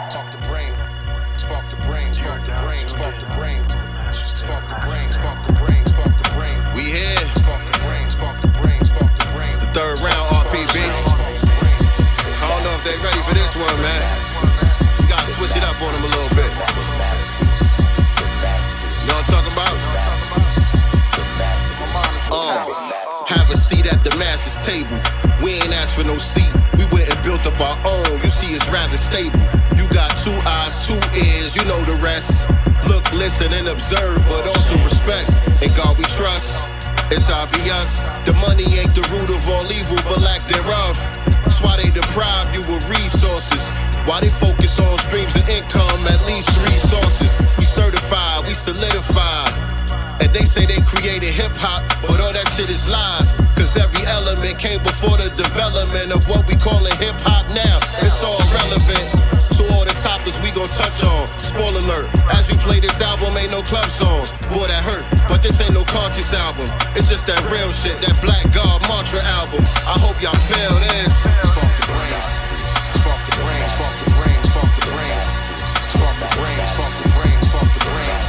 Talk the brain, spark the brain, spark the brain, spark the brain, spark the brain, spark the brain, spark the brain. We here. Spark the brain, spark the brain, spark the brain. It's the third round, RPB. I don't know if they're ready for this one, man. You gotta switch it up on them a little bit. You know what I'm talking about? Have a seat at the master's table. We ain't asked for no seat. We went and built up our own. You see, it's rather stable. You got 2 eyes, 2 ears, you know the rest. Look, listen, and observe, but also respect. In God we trust. It's obvious. The money ain't the root of all evil, but lack thereof. That's why they deprive you of resources. Why they focus on streams of income, at least 3 sources. We certified, we solidified. And they say they created hip-hop, but all that shit is lies. Cause every element came before the development of what we callin' hip-hop now. It's all relevant to all the topics we gon' touch on. Spoiler alert, as we play this album, ain't no club songs. Boy, that hurt, but this ain't no conscious album. It's just that real shit, that Black God mantra album. I hope y'all feel this. Spark the brain, spark the brain, spark the brain, spark the brain, spark the brain, spark the brain, spark the brain.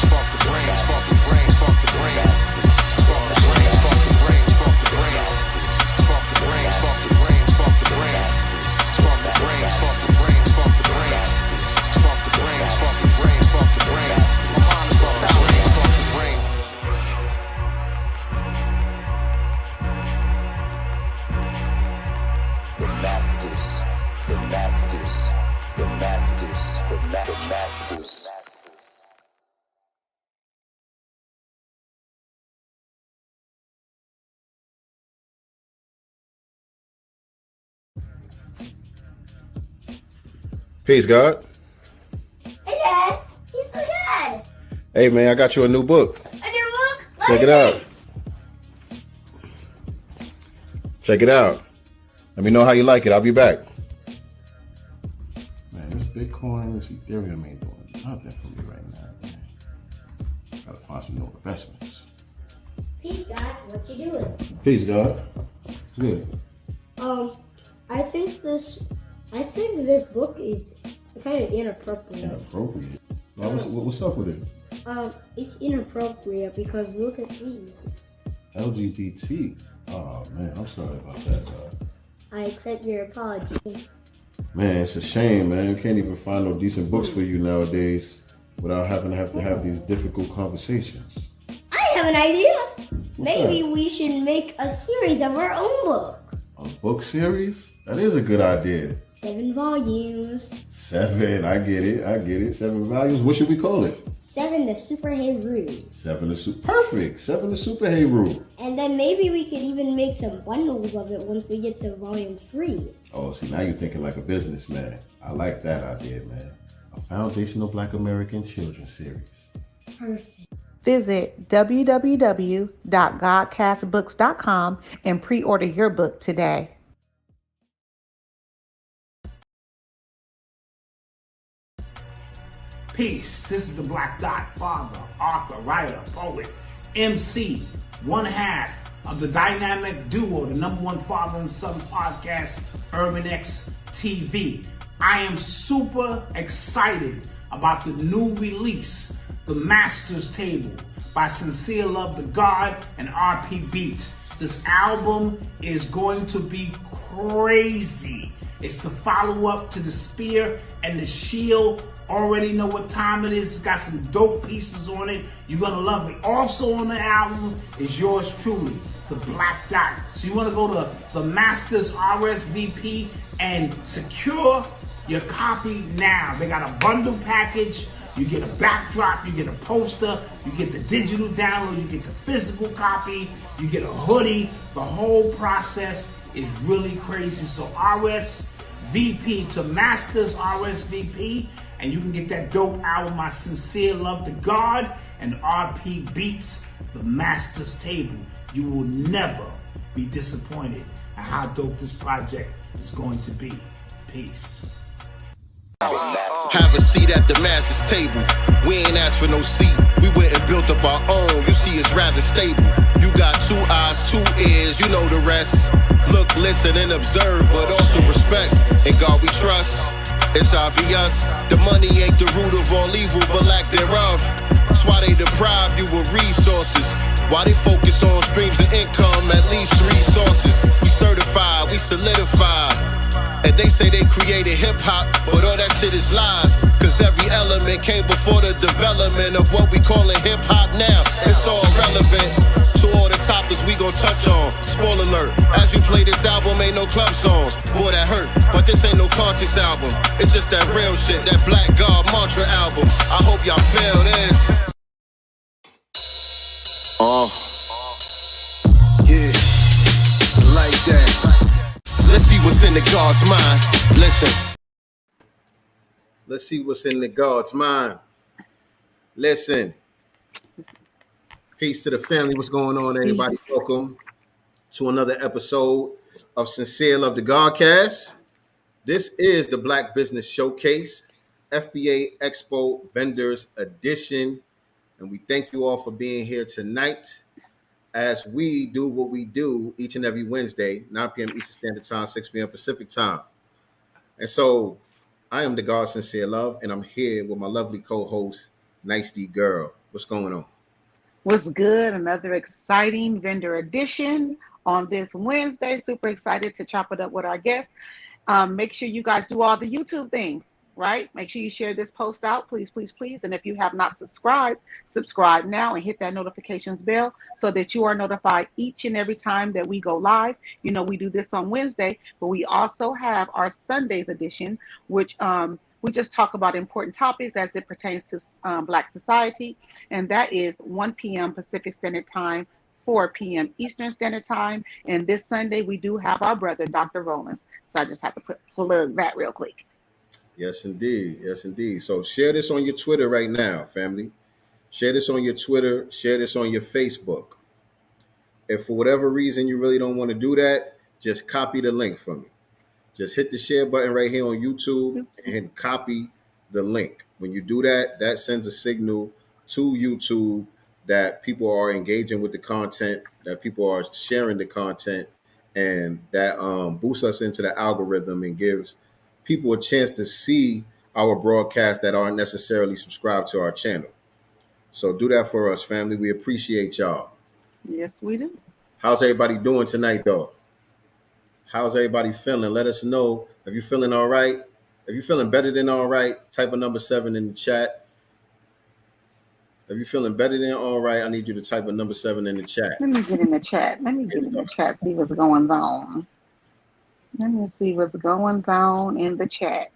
Spark the brain, spark the brain, spark the brain. Spark the brain, spark the brain, spark the brain. Spark the brain, spark the brain, spark the brain. Spark the brain, spark the brain, spark the brain. Spark the brain, spark the brain, spark the brain. My mind is spark the brain, spark the brain. The masters, the masters, the masters, the masters. Peace, God. Hey, Dad. He's so good. Hey, man, I got you a new book. A new book? Check it out. Check it out. Let me know how you like it. I'll be back. Man, this Bitcoin, this Ethereum ain't doing nothing for me right now, man. Gotta find some new investments. Peace, God. What you doing? Peace, God. It's good. I think this book is kind of inappropriate. Inappropriate? What's up with it? It's inappropriate because look at these. LGBT. Oh, man, I'm sorry about that, God. I accept your apology. Man, it's a shame, man. You can't even find no decent books for you nowadays without having to have these difficult conversations. I have an idea. What's Maybe that? we should make a series of our own book. A book series? That is a good idea. 7 volumes. 7, I get it. 7 volumes. What should we call it? 7 the Super Hey 7 the Perfect. 7 the Super Hey Rule. And then maybe we could even make some bundles of it once we get to volume 3. Oh, see, now you're thinking like a businessman. I like that idea, man. A foundational Black American children's series. Perfect. Visit www.godcastbooks.com and pre-order your book today. Peace. This is the Black Dot, father, author, writer, poet, MC, one half of the dynamic duo, the #1 father and son podcast, Urban X TV. I am super excited about the new release, The Master's Table, by Sincere Love to God and RP Beats. This album is going to be crazy. It's the follow-up to The Spear and the Shield. Already know what time it is. It's got some dope pieces on it. You're going to love it. Also on the album is yours truly, The Black Dot. So you want to go to the Masters RSVP and secure your copy now. They got a bundle package. You get a backdrop, you get a poster, you get the digital download, you get the physical copy, you get a hoodie. The whole process is really crazy. So RSVP to Masters RSVP, and you can get that dope album, My Sincere Love to God, and RP Beats, The Master's Table. You will never be disappointed at how dope this project is going to be. Peace. Have a seat at the master's table. We ain't asked for no seat. We went and built up our own. You see, it's rather stable. You got 2 eyes, 2 ears, you know the rest. Look, listen, and observe, but also respect. In God we trust. It's obvious, the money ain't the root of all evil, but lack thereof. That's why they deprive you of resources. Why they focus on streams of income, at least 3 sources. We certified, we solidified. And they say they created hip-hop, but all that shit is lies. Cause every element came before the development of what we callin' hip-hop now. It's all relevant to all the topics we gon' touch on. Spoiler alert, as you play this album, ain't no club songs. Boy, that hurt, but this ain't no conscious album. It's just that real shit, that Black God Mantra album. I hope y'all feel this. Yeah, like that. Let's see what's in the God's mind. Listen. Let's see what's in the God's mind. Listen. Peace to the family. What's going on, everybody? Welcome to another episode of Sincere Love, the Godcast. This is the Black Business Showcase, FBA Expo Vendors Edition. And we thank you all for being here tonight as we do what we do each and every Wednesday, 9 p.m. Eastern Standard Time, 6 p.m. Pacific Time. And so I am the God Sincere Love, and I'm here with my lovely co-host, Nice D Girl. What's going on? What's good? Another exciting vendor edition on this Wednesday. Super excited to chop it up with our guests. Make sure you guys do all the YouTube things, right? Make sure you share this post out, please, please, please. And if you have not subscribed, subscribe now and hit that notifications bell so that you are notified each and every time that we go live. You know, we do this on Wednesday, but we also have our Sundays edition, which we just talk about important topics as it pertains to Black society. And that is 1 p.m. Pacific Standard Time, 4 p.m. Eastern Standard Time. And this Sunday, we do have our brother, Dr. Rollins. So I just have to plug that real quick. Yes, indeed. Yes, indeed. So share this on your Twitter right now, family. Share this on your Twitter. Share this on your Facebook. If for whatever reason you really don't want to do that, just copy the link for me. Just hit the share button right here on YouTube and copy the link. When you do that, that sends a signal to YouTube that people are engaging with the content, that people are sharing the content, and that boosts us into the algorithm and gives people a chance to see our broadcast that aren't necessarily subscribed to our channel. So do that for us, family. We appreciate y'all. Yes, we do. How's everybody doing tonight, though? How's everybody feeling? Let us know. If you're feeling all right, if you're feeling better than all right, type a number 7 in the chat. If you're feeling better than all right, I need you to type a number 7 in the chat. Let me get in the chat. See what's going on. Let me see what's going on in the chat.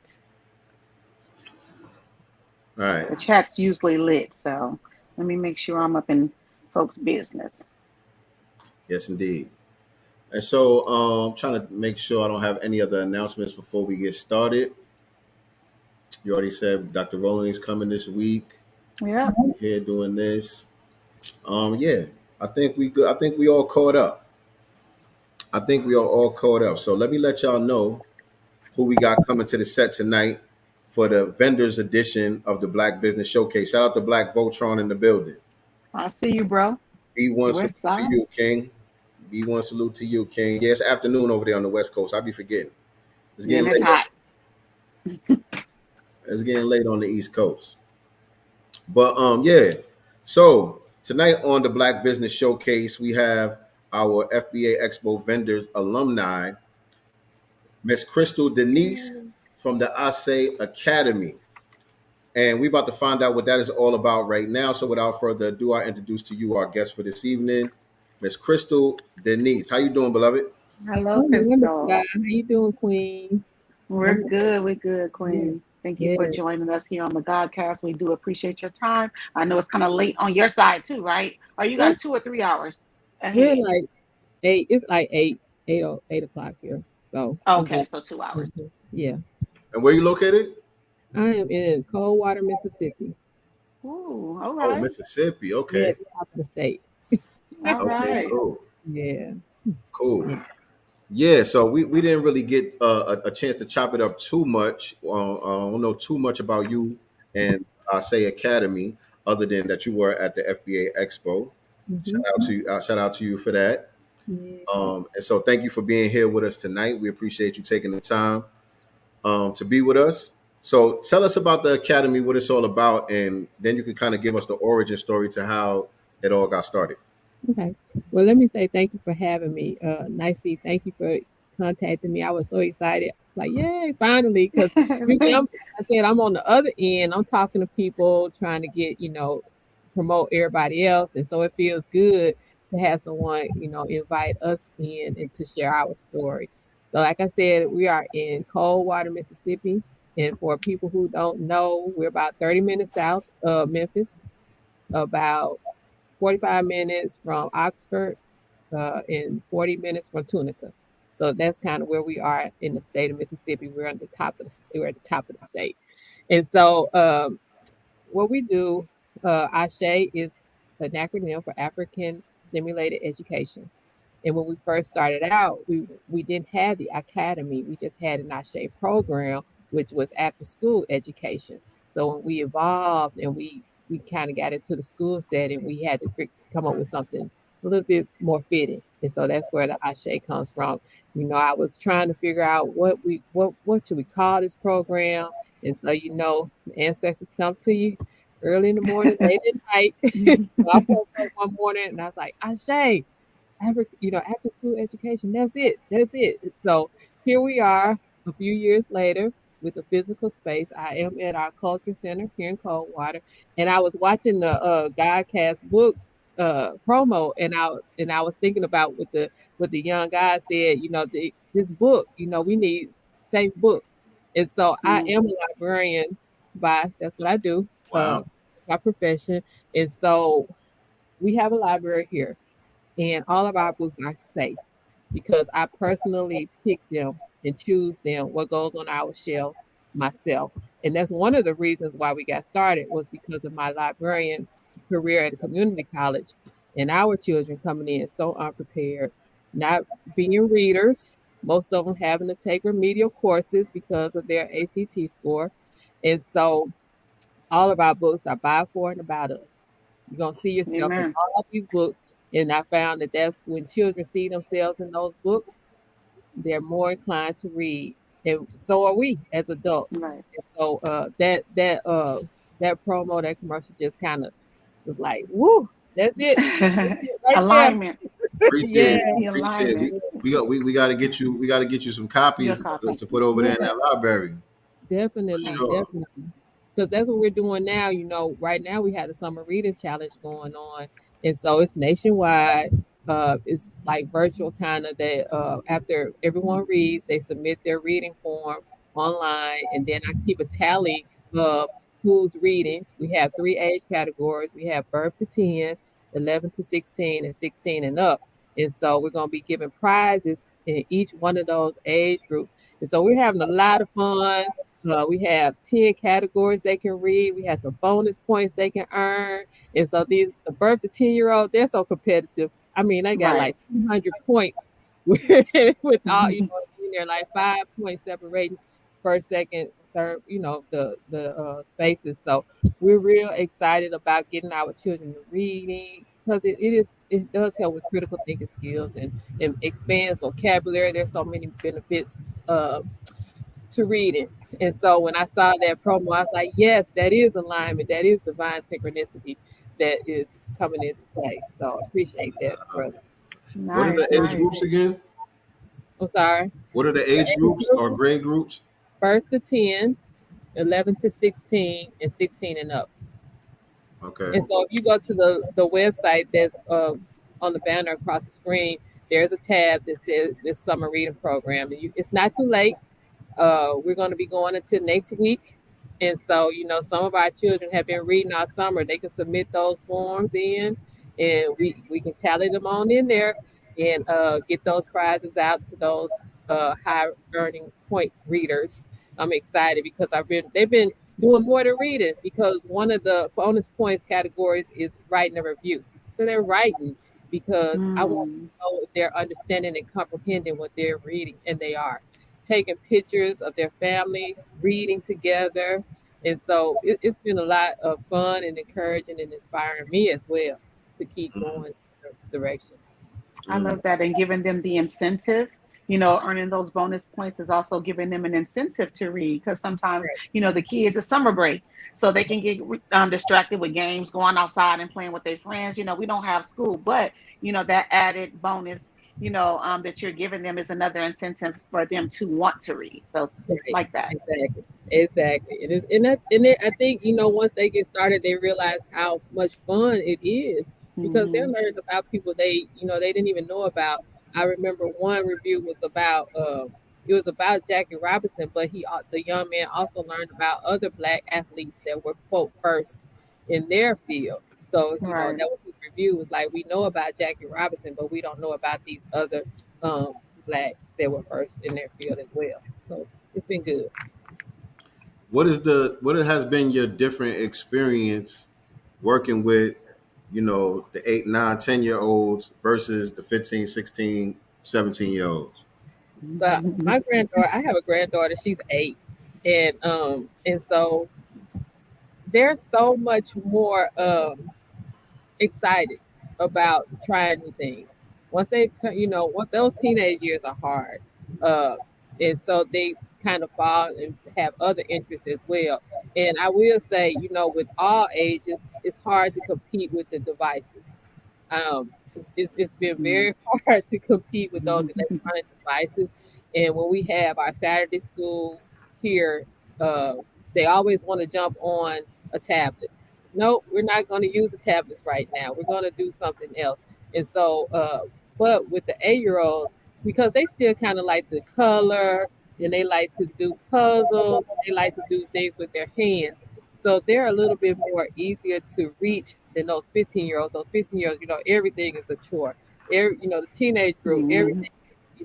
All right. The chat's usually lit, so let me make sure I'm up in folks' business. Yes, indeed. And so I'm trying to make sure I don't have any other announcements before we get started. You already said Dr. Rowland is coming this week. Yeah. Here doing this. Yeah, I think we good. I think we all caught up. So let me let y'all know who we got coming to the set tonight for the vendors edition of the Black Business Showcase. Shout out to Black Voltron in the building. I see you, bro. B1 salute to you, King. B1 salute to you, King. Yeah, it's afternoon over there on the West Coast. I'll be forgetting. It's getting late. Hot. It's getting late on the East Coast. But yeah. So tonight on the Black Business Showcase, we have our FBA Expo vendors alumni, Miss Crystal Denise from the ASÉ Academy. And we're about to find out what that is all about right now. So without further ado, I introduce to you our guest for this evening, Miss Crystal Denise. How you doing, beloved? Hello, Crystal. How you doing, Queen? We're good, Queen. Thank you for joining us here on the Godcast. We do appreciate your time. I know it's kind of late on your side too, right? Are you guys 2 or 3 hours ahead? We're like 8. It's like 8 o'clock here. So okay, so 2 hours. Yeah. And where you located? I am in Coldwater, Mississippi. Ooh, all right. Oh, Mississippi. Okay. Yeah, out of the state. All right. Cool. Yeah. Cool. Yeah, so we didn't really get a chance to chop it up too much. I don't know too much about you and ASÉ Academy, other than that you were at the FBA Expo. Mm-hmm. Shout out to you for that. Yeah. And so thank you for being here with us tonight. We appreciate you taking the time to be with us. So tell us about the Academy, what it's all about, and then you can kind of give us the origin story to how it all got started. Okay. Well, let me say thank you for having me. Nicely, thank you for contacting me. I was so excited. Like, yay, finally. Because I said I'm on the other end. I'm talking to people, trying to get, promote everybody else. And so it feels good to have someone, invite us in and to share our story. So, like I said, we are in Coldwater, Mississippi. And for people who don't know, we're about 30 minutes south of Memphis, about 45 minutes from Oxford, and 40 minutes from Tunica. So that's kind of where we are in the state of Mississippi. We're at the top of the state. And so what we do, ASÉ is an acronym for African Stimulated Education. And when we first started out, we didn't have the academy. We just had an ASÉ program, which was after school education. So when we evolved and we kind of got into the school setting, we had to come up with something a little bit more fitting. And so that's where the ASÉ comes from. I was trying to figure out what should we call this program. And so, the ancestors come to you early in the morning, late at night. So I woke up one morning and I was like, ASÉ, after school education. That's it. So here we are a few years later with a physical space. I am at our culture center here in Coldwater, and I was watching the Godcast books promo, and I was thinking about what the young guy said. This book, we need safe books, and so I am a librarian. That's what I do. Wow. My profession, and so we have a library here. And all of our books are safe because I personally pick them and choose them, what goes on our shelf myself. And that's one of the reasons why we got started was because of my librarian career at a community college and our children coming in so unprepared, not being readers, most of them having to take remedial courses because of their ACT score. And so all of our books are by, for, and about us. You're going to see yourself in all these books. And I found that that's when children see themselves in those books, they're more inclined to read. And so are we as adults. Right. And so that promo, that commercial just kind of was like, woo, that's it. That's it right Alignment. there. Appreciate Yeah. it. We got to get you some copies to put over there in that library. Definitely, Sure. definitely. Because that's what we're doing now. Right now we had the summer reading challenge going on. And so it's nationwide. It's like virtual kind of that after everyone reads, they submit their reading form online. And then I keep a tally of who's reading. We have 3 age categories. We have birth to 10, 11 to 16, and 16 and up. And so we're going to be giving prizes in each one of those age groups. And so we're having a lot of fun. We have 10 categories they can read. We have some bonus points they can earn. And so the birth to 10-year-old, they're so competitive. I mean, they got like 200 points with all, in there, like 5 points separating first, second, third, the spaces. So we're real excited about getting our children to reading because it does help with critical thinking skills and expands vocabulary. There's so many benefits to reading. And so when I saw that promo, I was like, yes, that is alignment. That is divine synchronicity that is coming into play. So I appreciate that, brother. Nice, What are the age groups again? I'm sorry. What are the age groups or grade groups? Birth to 10, 11 to 16, and 16 and up. Okay. And so if you go to the website that's on the banner across the screen, there's a tab that says this summer reading program. And it's not too late. We're going to be going until next week. And so, some of our children have been reading all summer. They can submit those forms in and we can tally them on in there and get those prizes out to those high earning point readers. I'm excited because they've been doing more than reading because one of the bonus points categories is writing a review. So they're writing because I want to know if they're understanding and comprehending what they're reading, and they are. Taking pictures of their family, reading together. And so it's been a lot of fun and encouraging and inspiring me as well to keep going in this direction. I love that. And giving them the incentive earning those bonus points is also giving them an incentive to read, because sometimes, the kids, it's summer break, so they can get distracted with games, going outside and playing with their friends. We don't have school, but, that added bonus, that you're giving them is another incentive for them to want to read. So it's Right. like that. Exactly. It is, I think once they get started, they realize how much fun it is because they're Hmm. learning about people they didn't even know about. I remember one review was about it was about Jackie Robinson, but the young man also learned about other Black athletes that were quote first in their field. So Right. that was his review, was like, we know about Jackie Robinson, but we don't know about these other um, Blacks that were first in their field as well. So it's been good. What has been your different experience working with, the 8, 9, 10 year olds versus the 15, 16, 17 year olds? So my granddaughter, I have a granddaughter, she's 8. And so they're so much more excited about trying new things. Once they what those teenage years are hard. Uh and so they kind of fall and have other interests as well. And I will say, with all ages, it's hard to compete with the devices. It's been very hard to compete with those electronic devices. And when we have our Saturday school here, uh, they always want to jump on a tablet. No, we're not going to use the tablets right now. We're going to do something else. And so, but with the 8-year-olds, because they still kind of like to color and they like to do puzzles, they like to do things with their hands. So they're a little bit more easier to reach than those 15-year-olds. Those 15-year-olds, everything is a chore. The teenage group, Hmm. everything,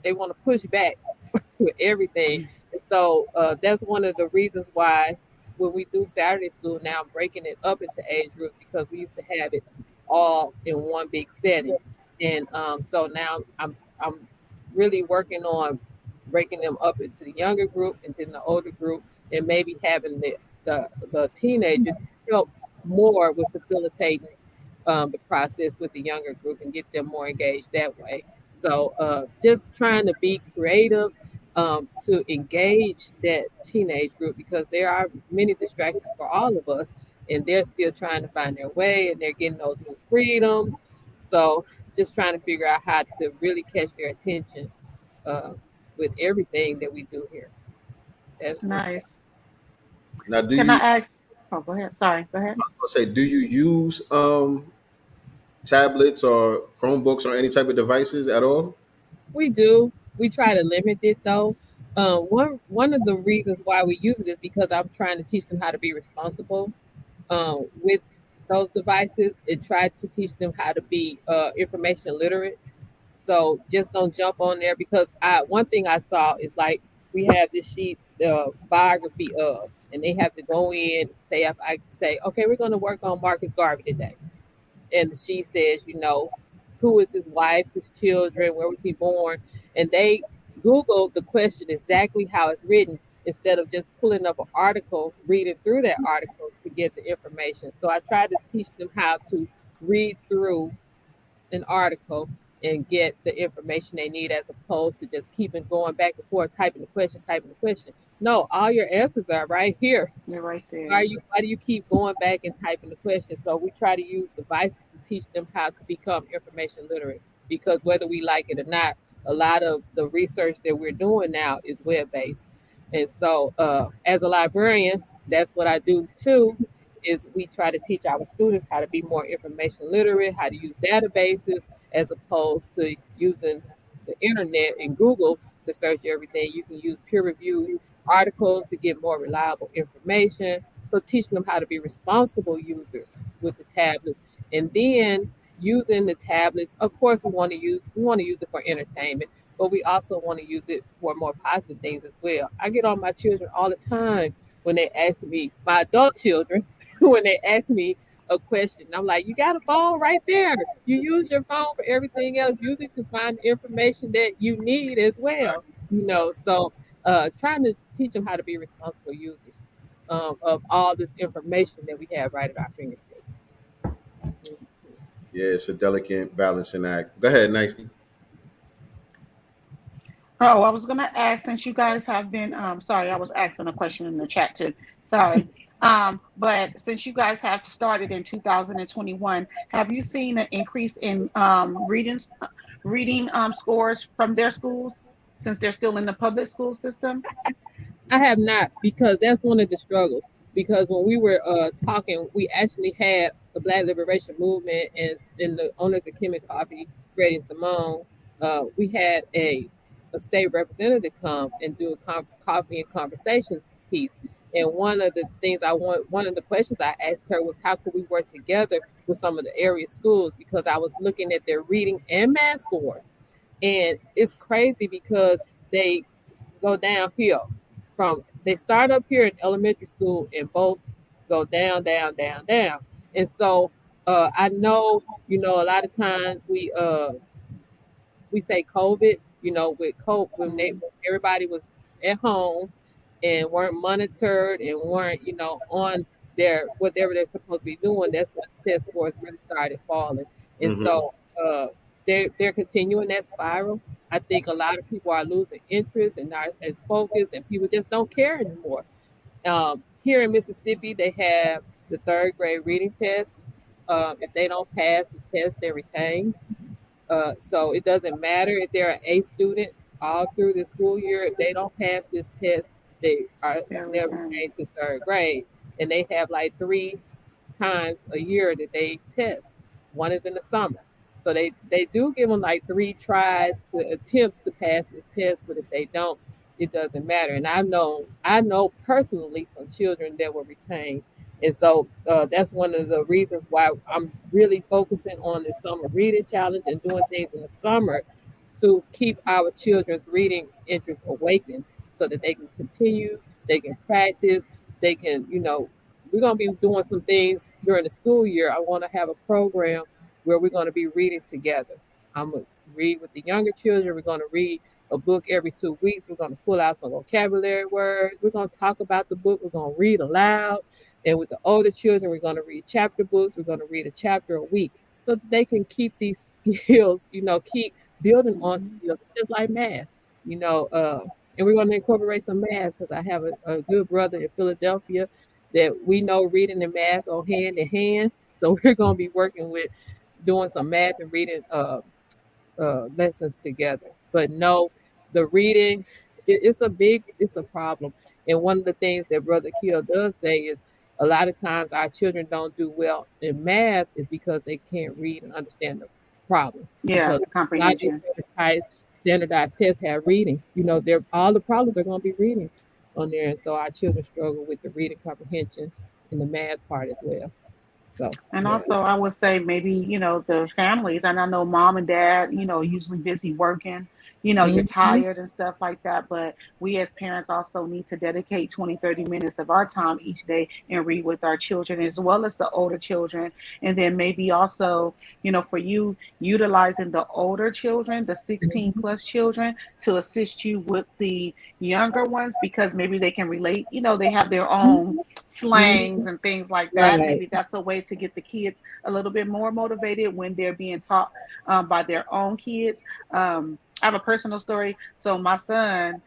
they want to push back with everything. And so that's one of the reasons why when we do Saturday school now, I'm breaking it up into age groups because we used to have it all in one big setting. And so now I'm really working on breaking them up into the younger group and then the older group, and maybe having the teenagers help more with facilitating the process with the younger group and get them more engaged that way. So just trying to be creative to engage that teenage group because there are many distractions for all of us, and they're still trying to find their way and they're getting those new freedoms. So just trying to figure out how to really catch their attention uh, with everything that we do here. That's for sure. Nice. Now, do Can you I ask? Oh, go ahead. Sorry. Go ahead. say, do you use tablets or Chromebooks or any type of devices at all? We do. We try to limit it though. One of the reasons why we use it is because I'm trying to teach them how to be responsible with those devices and try to teach them how to be information literate. So just don't jump on there because I one thing I saw is like we have this sheet biography of, and they have to go in say if I say okay we're going to work on Marcus Garvey today, and she says, who is his wife, his children, where was he born? And they Google the question exactly how it's written instead of just pulling up an article, reading through that article to get the information. So I try to teach them how to read through an article and get the information they need as opposed to just keeping going back and forth, typing the question, typing the question. No, all your answers are right here. You're right Why there. you why do you keep going back and typing the question? So we try to use devices to teach them how to become information literate because whether we like it or not, a lot of the research that we're doing now is web based. And so as a librarian, that's what I do too, is we try to teach our students how to be more information literate, how to use databases as opposed to using the internet and Google to search everything. You can use peer reviewed articles to get more reliable information. So teaching them how to be responsible users with the tablets, and then using the tablets. Of course, we want to use it for entertainment, but we also want to use it for more positive things as well. I get on my children all the time when they ask me, my adult children, when they ask me a question. I'm like, you got a phone right there. You use your phone for everything else. Use it to find the information that you need as well. So trying to teach them how to be responsible users of all this information that we have right at our fingertips. Yeah, it's a delicate balancing act. Go ahead, Nicely. Oh, I was gonna ask, since you guys have been sorry, I was asking a question in the chat too. Sorry. But since you guys have started in 2021, have you seen an increase in reading scores from their schools since they're still in the public school system? I have not, because that's one of the struggles. Because when we were talking, we actually had the Black Liberation Movement and in the owners of Kemet Coffee, Freddie and Simone. We had a state representative come and do a coffee and conversations piece. And one of the questions I asked her was, how could we work together with some of the area schools? Because I was looking at their reading and math scores, and it's crazy because they go downhill from they start up here in elementary school and both go down, down, down, down. And so I know, a lot of times we say COVID, with COVID when everybody was at home and weren't monitored and weren't, on their whatever they're supposed to be doing, that's when test scores really started falling. And Mm-hmm. so they're continuing that spiral. I think a lot of people are losing interest and not as focused, and people just don't care anymore. Here in Mississippi, they have the third grade reading test. If they don't pass the test, they're retained. So it doesn't matter if they're an A student all through the school year. If they don't pass this test, they're retained to third grade, and they have like 3 times a year that they test. One is in the summer. So they do give them like 3 attempts to pass this test, but if they don't, it doesn't matter. And I know personally some children that were retained. And so that's one of the reasons why I'm really focusing on the summer reading challenge and doing things in the summer to keep our children's reading interest awakened so that they can continue, they can practice, they can, we're going to be doing some things during the school year. I want to have a program where we're going to be reading together. I'm going to read with the younger children. We're going to read a book every 2 weeks. We're going to pull out some vocabulary words. We're going to talk about the book. We're going to read aloud. And with the older children, we're going to read chapter books. We're going to read a chapter a week so that they can keep these skills, keep building on skills, just like math, and we're going to incorporate some math because I have a good brother in Philadelphia that we know reading and math go hand in hand. So we're going to be working with doing some math and reading lessons together. But no, the reading, it's a problem. And one of the things that Brother Kiel does say is a lot of times our children don't do well in math is because they can't read and understand the problems. Yeah, Because the a lot of these comprehension. standardized tests have reading. All the problems are going to be reading on there. And so our children struggle with the reading comprehension and the math part as well. So, And yeah. also, I would say maybe, the families, and I know mom and dad, usually busy working, you're Mhm. tired and stuff like that. But we as parents also need to dedicate 20, 30 minutes of our time each day and read with our children as well as the older children. And then maybe also, for you, utilizing the older children, the 16 Mhm. plus children, to assist you with the younger ones because maybe they can relate, they have their own slangs Mhm. and things like that. Right. Maybe that's a way to get the kids a little bit more motivated when they're being taught by their own kids. I have a personal story. So my son,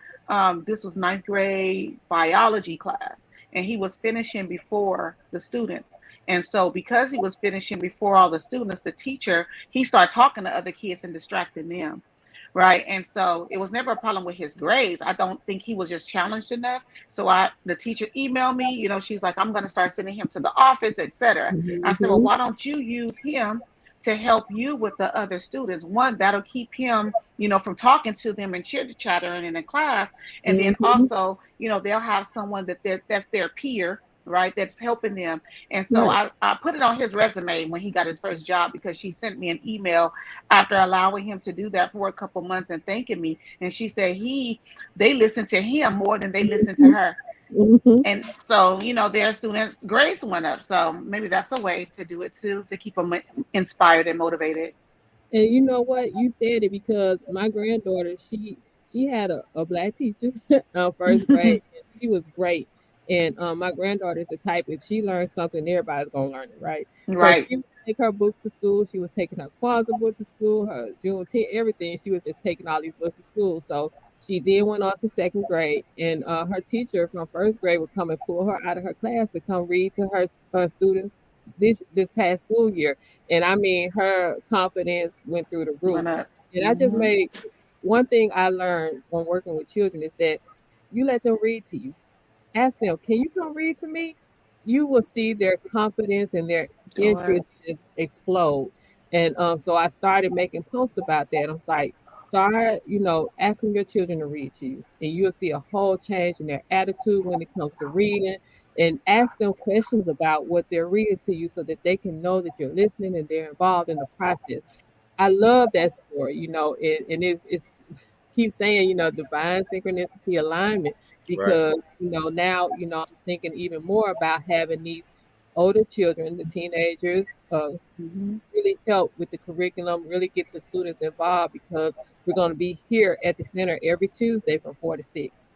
this was ninth grade biology class, and he was finishing before the students. And so because he was finishing before all the students, the teacher, he started talking to other kids and distracting them. Right. And so it was never a problem with his grades. I don't think he was just challenged enough. So the teacher emailed me, she's like, I'm going to start sending him to the office, etc. I said, well, Mhm. why don't you use him to help you with the other students? One, that'll keep him, from talking to them and chitter chattering in the class. And then Mhm. also, they'll have someone that's their peer, right, that's helping them. And so Right. I put it on his resume when he got his first job because she sent me an email after allowing him to do that for a couple months and thanking me. And she said they listen to him more than they listen to her. Mhm. And so, their students' grades went up. So maybe that's a way to do it too, to keep them inspired and motivated. And you know what? You said it because my granddaughter, she had a black teacher first grade, and she was great. And my granddaughter is the type, if she learns something, everybody's gonna learn it, right? So Right. she would take her books to school. She was taking her Kwanzaa book to school, her Juneteenth, everything. She was just taking all these books to school. So She then went on to second grade, and her teacher from first grade would come and pull her out of her class to come read to her students this past school year. And I mean, her confidence went through the roof. Went up. And I just made one thing I learned when working with children is that you let them read to you. Ask them, can you come read to me? You will see their confidence and their interest just explode. And so I started making posts about that. I was like, start, asking your children to read to you, and you'll see a whole change in their attitude when it comes to reading. And ask them questions about what they're reading to you so that they can know that you're listening and they're involved in the process. I love that story, and it's keep saying, divine synchronicity alignment, because, now, I'm thinking even more about having these older children, the teenagers, really help with the curriculum, really get the students involved, because we're going to be here at the center every Tuesday from 4 to 6,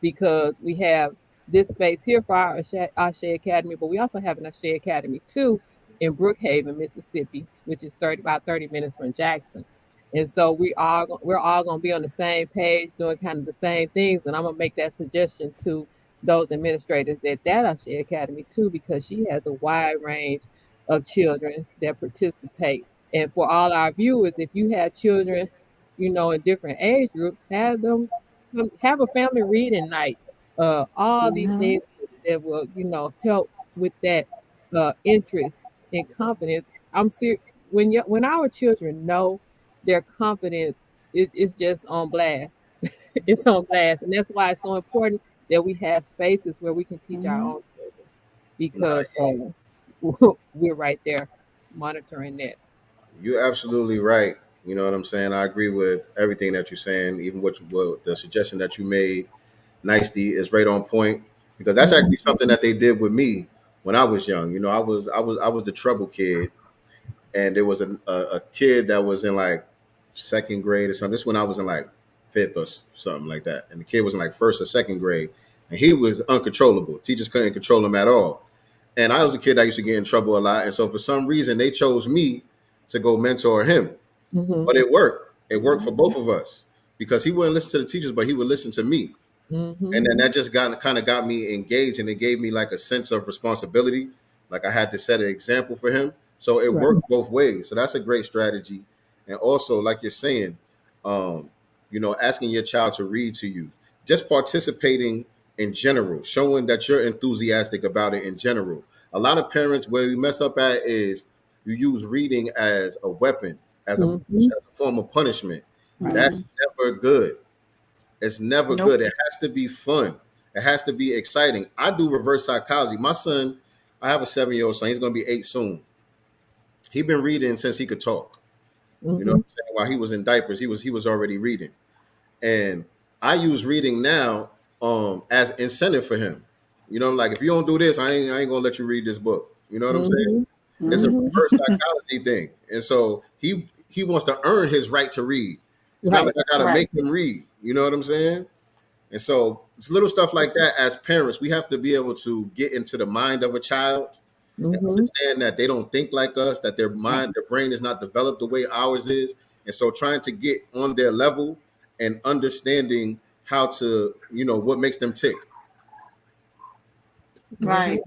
because we have this space here for our ASÉ Academy, but we also have an ASÉ Academy too in Brookhaven, Mississippi, which is about 30 minutes from Jackson. And so we're all going to be on the same page doing kind of the same things. And I'm going to make that suggestion to those administrators that ASÉ Academy too, because she has a wide range of children that participate. And for all our viewers, if you have children, in different age groups, have a family reading night. All these things that will, help with that interest and confidence. I'm serious. When our children know, their confidence is just on blast. It's on blast, and that's why it's so important that we have spaces where we can teach our own children, because we're right there monitoring that. You're absolutely right. You know what I'm saying? I agree with everything that you're saying. Even what the suggestion that you made, Nicety, is right on point, because that's actually something that they did with me when I was young. I was the trouble kid, and there was a kid that was in like second grade or something. This when I was in like fifth or something like that, and the kid was in like first or second grade, and he was uncontrollable. Teachers couldn't control him at all, and I was a kid that used to get in trouble a lot, and so for some reason they chose me to go mentor him. But it worked. It worked for both of us, because he wouldn't listen to the teachers, but he would listen to me. And then that just kind of got me engaged, and it gave me like a sense of responsibility. Like I had to set an example for him. So it worked both ways. So that's a great strategy. And also, like you're saying, asking your child to read to you, just participating in general, showing that you're enthusiastic about it in general. A lot of parents, where we mess up at is you use reading as a weapon, as a form of punishment. That's never good. It's never good. It has to be fun. It has to be exciting. I do reverse psychology. My son, I have a 7-year-old son. He's going to be 8 soon. He's been reading since he could talk. You know what I'm saying? While he was in diapers, he was already reading. And I use reading now as incentive for him. Like, if you don't do this, I ain't going to let you read this book. You know what I'm saying? It's a reverse psychology thing. And so he wants to earn his right to read. It's not like I got to make him read. You know what I'm saying? And so it's little stuff like that. As parents, we have to be able to get into the mind of a child and understand that they don't think like us, that their brain is not developed the way ours is. And so trying to get on their level and understanding how to, what makes them tick. Right.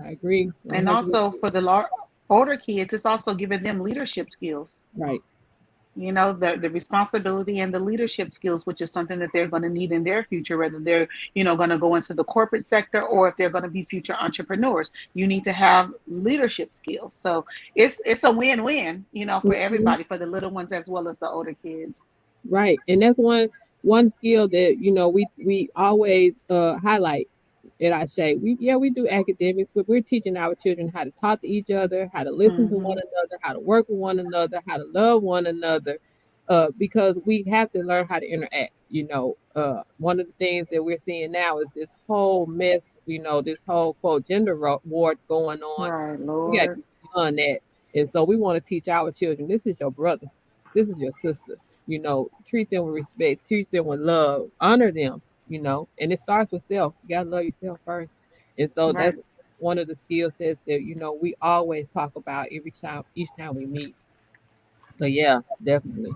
I agree. And also for the older kids, it's also giving them leadership skills. Right. The responsibility and the leadership skills, which is something that they're going to need in their future, whether they're, going to go into the corporate sector or if they're going to be future entrepreneurs. You need to have leadership skills. So it's a win-win, for everybody, for the little ones as well as the older kids. Right. And that's one skill that, we always highlight at ASÉ. We do academics, but we're teaching our children how to talk to each other, how to listen to one another, how to work with one another, how to love one another, because we have to learn how to interact. One of the things that we're seeing now is this whole mess, this whole quote gender war going on. Right, Lord. We got to get beyond that. And so we want to teach our children, this is your brother, this is your sister, treat them with respect, treat them with love, honor them. And it starts with self. You gotta love yourself first. And so that's one of the skill sets that, we always talk about each time we meet. So yeah, definitely.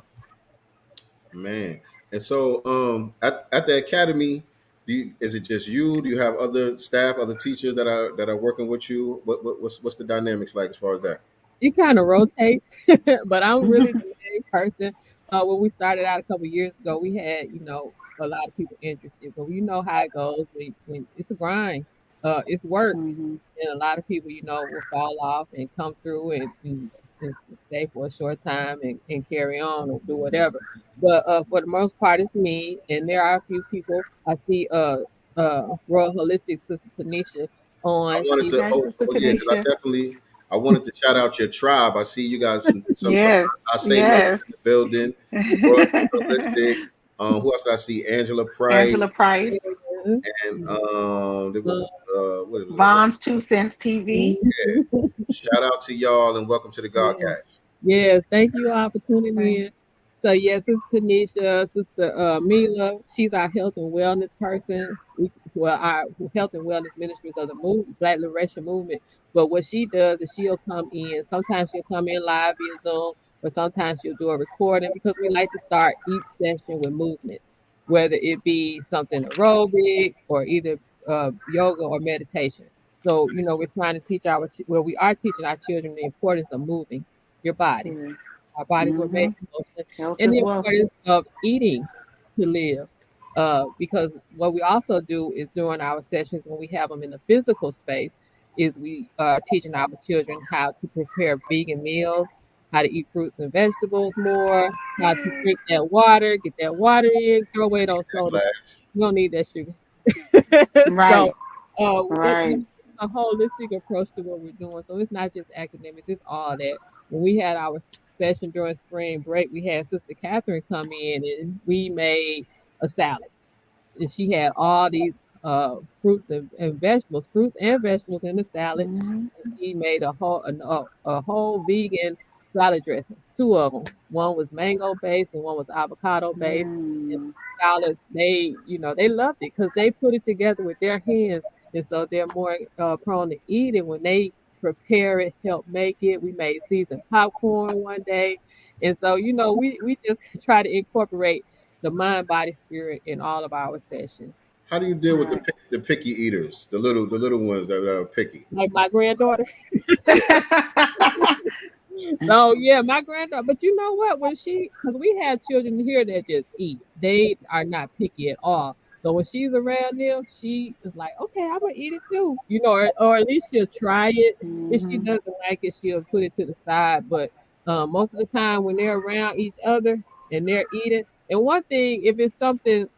Man. And so at the academy, is it just you? Do you have other staff, other teachers that are working with you? What's the dynamics like as far as that? It kind of rotates, but I'm really the main person. When we started out a couple years ago, we had, a lot of people interested, but you know how it goes when it's a grind. It's work, Mm-hmm. and a lot of people, will fall off and come through and stay for a short time and carry on or do whatever. But for the most part, it's me, and there are a few people. I see Royal Holistic Sister Tanisha I on. wanted She's to, Hi, Sister oh yeah, because Tanisha. I wanted to shout out your tribe. I see you guys, some Yes, I say members yes. in the building. Royalty Holistic. Who else did I see? Angela Price, Angela Price, and there was what was it? Vaughn's 2 Cents TV. Shout out to y'all and welcome to the Yeah. Godcast. Yes, thank you all for tuning Right. in. So yes, Sister Tanisha, Sister Mila, she's our health and wellness person. Our health and wellness ministers of the Black Liberation Movement. But what she does is she'll come in. Sometimes she'll come in live via Zoom, or sometimes she'll do a recording because we like to start each session with movement, whether it be something aerobic or either yoga or meditation. So we're trying to teach we are teaching our children the importance of moving your body. Our bodies were Mm-hmm. made in motion, Health and is the wealth. importance of eating to live. Because what we also do is during our sessions when we have them in the physical space, is we are teaching our children how to prepare vegan meals, how to eat fruits and vegetables more, how to drink that water, get that water in, throw away those sodas. Glass. We don't need that sugar. Right, So right. it's a holistic approach to what we're doing. So it's not just academics, it's all that. When we had our session during spring break, we had Sister Catherine come in and we made a salad. And she had all these fruits and vegetables, fruits and vegetables in the salad. Mm-hmm. She made a whole vegan salad dressing, two of them. One was mango based and one was avocado based. And Mm. scholars, they loved it because they put it together with their hands, and so they're more prone to eat it when they prepare it, help make it. We made seasoned popcorn one day, and so we just try to incorporate the mind, body, spirit in all of our sessions. How do you deal with Right. the picky eaters, the little ones that are picky? Like my granddaughter. So yeah, my granddaughter. But you know what? Because we have children here that just eat. They are not picky at all. So when she's around them, she is like, okay, I'm gonna eat it too. Or at least she'll try it. If she Mm-hmm. doesn't like it, she'll put it to the side. But most of the time, when they're around each other and they're eating, and one thing, if it's something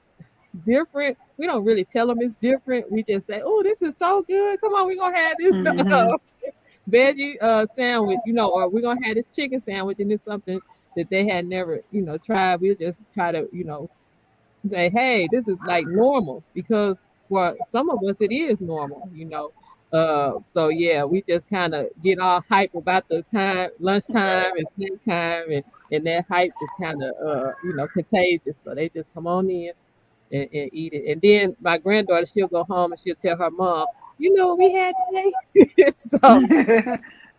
different, we don't really tell them it's different. We just say, oh, this is so good. Come on, we're gonna have this Mm-hmm. veggie sandwich, or we're gonna have this chicken sandwich, and it's something that they had never, tried. We'll just try to, say, hey, this is like normal because for some of us it is normal. So yeah, we just kind of get all hype about the time, lunchtime and snack time, and that hype is kind of contagious. So they just come on in and eat it. And then my granddaughter, she'll go home and she'll tell her mom, you know what we had today? So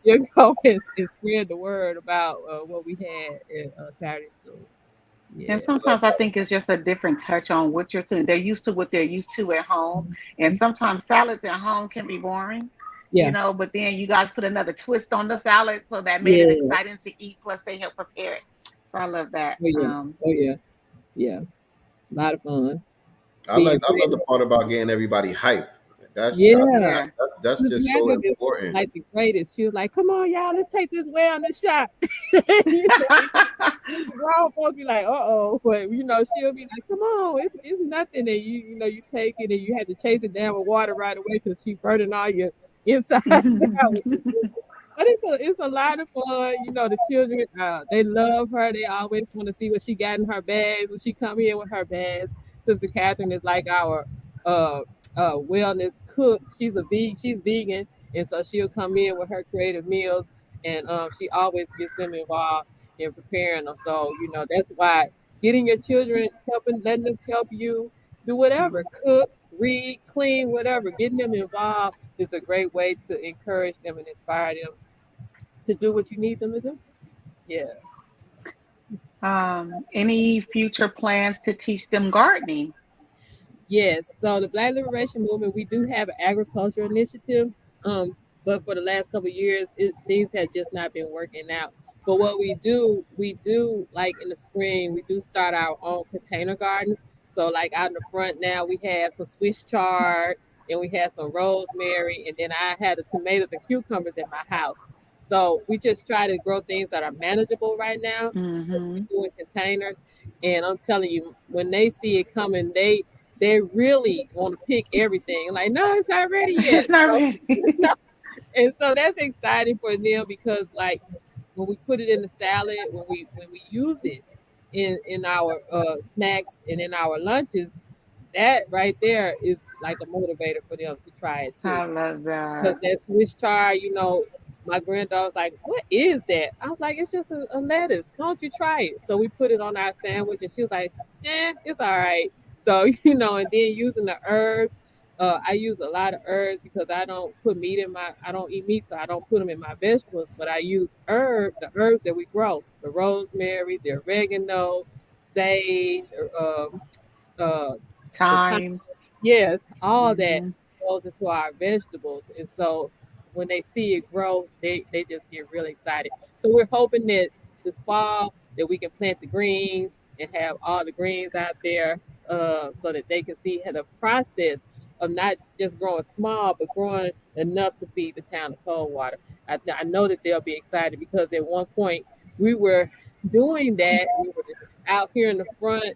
you go and spread the word about what we had at Saturday school. And Yeah. sometimes I think it's just a different touch on what you're doing. They're used to what they're used to at home. And sometimes salads at home can be boring, Yeah. but then you guys put another twist on the salad. So that made it Yeah. exciting to eat. Plus, they help prepare it. So I love that. Oh yeah. Oh yeah. Yeah. A lot of fun. Being I love creative. the part about getting everybody hype. Yeah. Yeah. That's Miss just so Margaret is important. like the greatest. She was like, come on, y'all, let's take this wellness shot. Grown folks be like, uh-oh. But she'll be like, come on, it's nothing. And you take it and you have to chase it down with water right away because she burning all your insides out with the sugar. But it's a lot of fun. The children, they love her. They always want to see what she got in her bags when she come in with her bags. Sister Catherine is like our uh wellness cook. She's vegan, and so she'll come in with her creative meals, and she always gets them involved in preparing them. So that's why getting your children letting them help you do whatever, cook, read, clean, whatever, getting them involved is a great way to encourage them and inspire them to do what you need them to do. Yeah. Any future plans to teach them gardening? Yes. So the Black Liberation Movement, we do have an agriculture initiative. But for the last couple of years, things have just not been working out. But what we do like in the spring, we do start our own container gardens. So like out in the front now, we have some Swiss chard and we have some rosemary, and then I had the tomatoes and cucumbers in my house. So we just try to grow things that are manageable right now. We Mm-hmm. do in containers, and I'm telling you, when they see it coming, they really want to pick everything. Like, no, it's not ready It's yet. not ready. And so that's exciting for them because, like, when we put it in the salad, when we use it in our snacks and in our lunches, that right there is like a motivator for them to try it too. I love Because that. that Swiss chard, my granddaughter's like, "What is that?" I was like, "It's just a lettuce. Why don't you try it?" So we put it on our sandwich, and she was like, it's all right. So and then using the herbs, I use a lot of herbs because I don't eat meat, so I don't put them in my vegetables. But I use the herbs that we grow, the rosemary, the oregano, sage, uh, the thyme. Time. Yes, all that Mm-hmm. goes into our vegetables. And so when they see it grow, they just get really excited. So we're hoping that this fall that we can plant the greens and have all the greens out there so that they can see how the process of not just growing small, but growing enough to feed the town of Coldwater. I know that they'll be excited because at one point we were doing that. We were out here in the front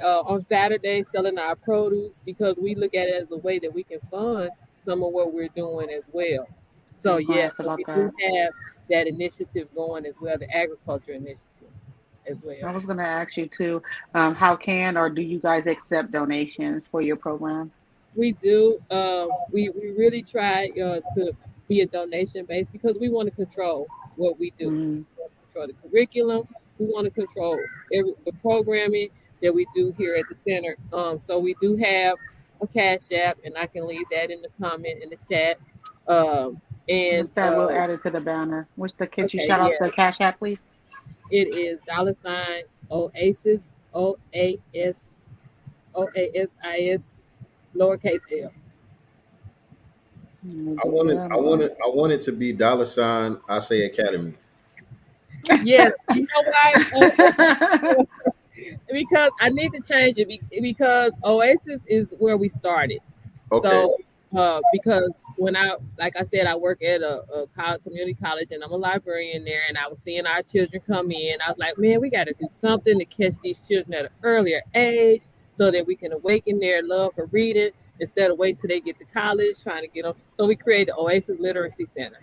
on Saturday selling our produce because we look at it as a way that we can fund some of what we're doing as well. I So was going to yeah, ask so about we do that. have that initiative going as well, the agriculture initiative as well. I was going to ask you too, how can or do you guys accept donations for your program? We do. We really try to be a donation based because we want to control what we do. Mm. We want to control the curriculum. We want to control the programming that we do here at the center. So we do have a Cash App, and I can leave that in the comment in the chat. Um, and What's that? We'll add it to the banner. Could you okay, shout out yeah, the Cash App, please? it is $ Oasis OASIS lowercase l. Let me I do wanted, that I one. wanted, I wanted to be $ ASÉ Academy. Yes, you know why? Because I need to change it because Oasis is where we started. Okay, So, because when like I said, I work at a community college and I'm a librarian there, and I was seeing our children come in. I was like, man, we got to do something to catch these children at an earlier age so that we can awaken their love for reading instead of waiting till they get to college trying to get them. So we created the Oasis Literacy Center.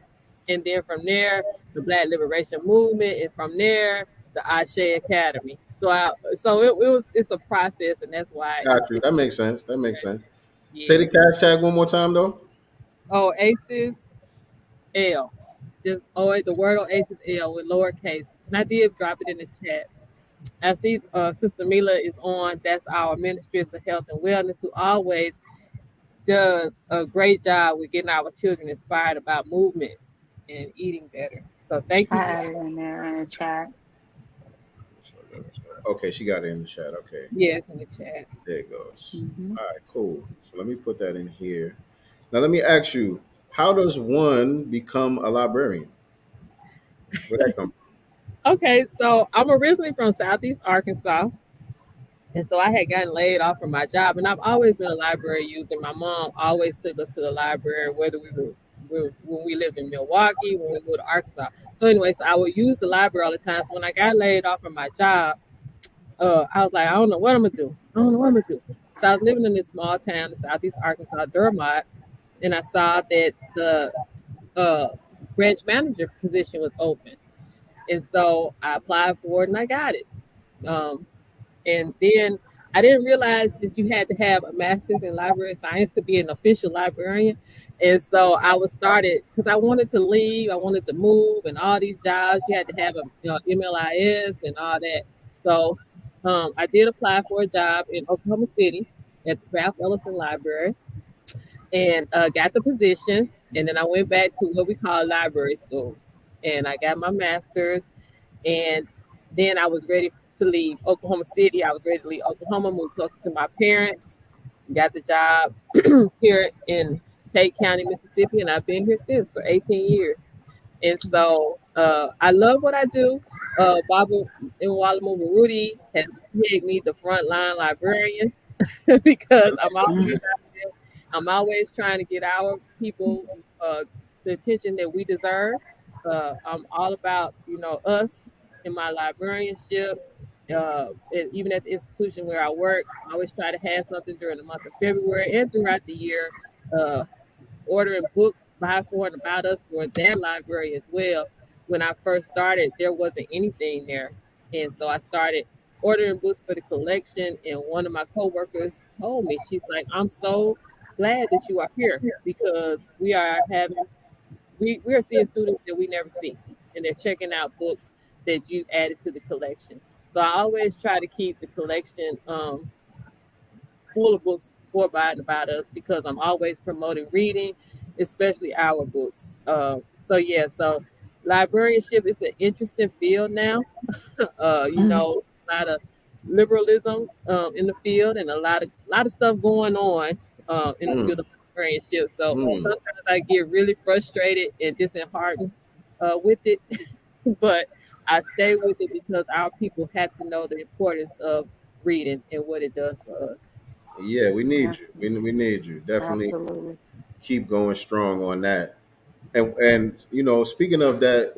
And then from there, the Black Liberation Movement, and from there, the ASÉ Academy. It's a process, and that's why got you. That makes sense. That makes sense. Say the yes. cash tag one more time, though. Oasis L. Just the word Oasis L with lowercase. And I did drop it in the chat. I see Sister Mila is on. That's our Ministries of Health and Wellness, who always does a great job with getting our children inspired about movement and eating better. So thank I you. added in there in the chat. Okay, she got it in the chat. Okay, Yes, in the chat. there it goes. Hmm. All right, cool. So let me put that in here. Now let me ask you, how does one become a librarian? Where that come Okay, so I'm originally from Southeast Arkansas. And so I had gotten laid off from my job, and I've always been a library user. My mom always took us to the library, whether when we lived in Milwaukee, when we moved to Arkansas. So anyway, so I would use the library all the time. So when I got laid off from my job, I was like, I don't know what I'm gonna do. I don't know what I'm gonna do. So I was living in this small town in Southeast Arkansas, Dermot, and I saw that the uh, branch manager position was open, and so I applied for it and I got it. Um, and then I didn't realize that you had to have a master's in library science to be an official librarian. And so I was started because I wanted to leave, I wanted to move, and all these jobs you had to have a MLIS and all that. So I did apply for a job in Oklahoma City at the Ralph Ellison Library and got the position. And then I went back to what we call library school, and I got my master's, and then I was ready to leave Oklahoma City. I was ready to leave Oklahoma, move closer to my parents. Got the job here in Tate County, Mississippi, and I've been here since for 18 years. And so I love what I do. Baba and Walamuga Rudy has made me the frontline librarian because I'm always trying to get our people the attention that we deserve. I'm all about, us in my librarianship. And even at the institution where I work, I always try to have something during the month of February and throughout the year. Ordering books by, for, and about us for that library as well. When I first started, there wasn't anything there. And so I started ordering books for the collection. And one of my coworkers told me, she's like, I'm so glad that you are here because we are seeing students that we never see. And they're checking out books that you added to the collection. So I always try to keep the collection full of books for, by, and about us because I'm always promoting reading, especially our books. So librarianship is an interesting field now. A lot of liberalism in the field and a lot of stuff going on in the field of librarianship. So sometimes I get really frustrated and disheartened with it, but I stay with it because our people have to know the importance of reading and what it does for us. Yeah, we need you. We need you. Definitely Absolutely. keep going strong on that. And speaking of that,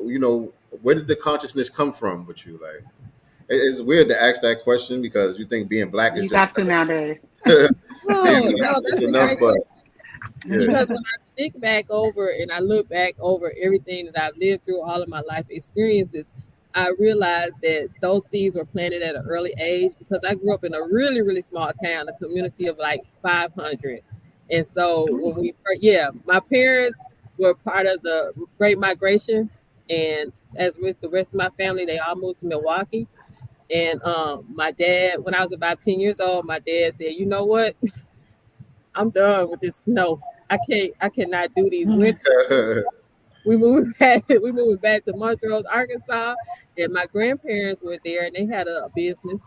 where did the consciousness come from with you? Like, it's weird to ask that question because you think being black is You just got to nowadays. being No, black that's is a enough, great but question. Because when I think back over and I look back over everything that I've lived through, all of my life experiences, I realized that those seeds were planted at an early age because I grew up in a really, really small town, a community of like 500. And so my parents were part of the Great Migration. And as with the rest of my family, they all moved to Milwaukee. And my dad, when I was about 10 years old, my dad said, you know what? I'm done with this snow. I cannot do these winters. We moved back. We moved back to Montrose, Arkansas, and my grandparents were there, and they had a business.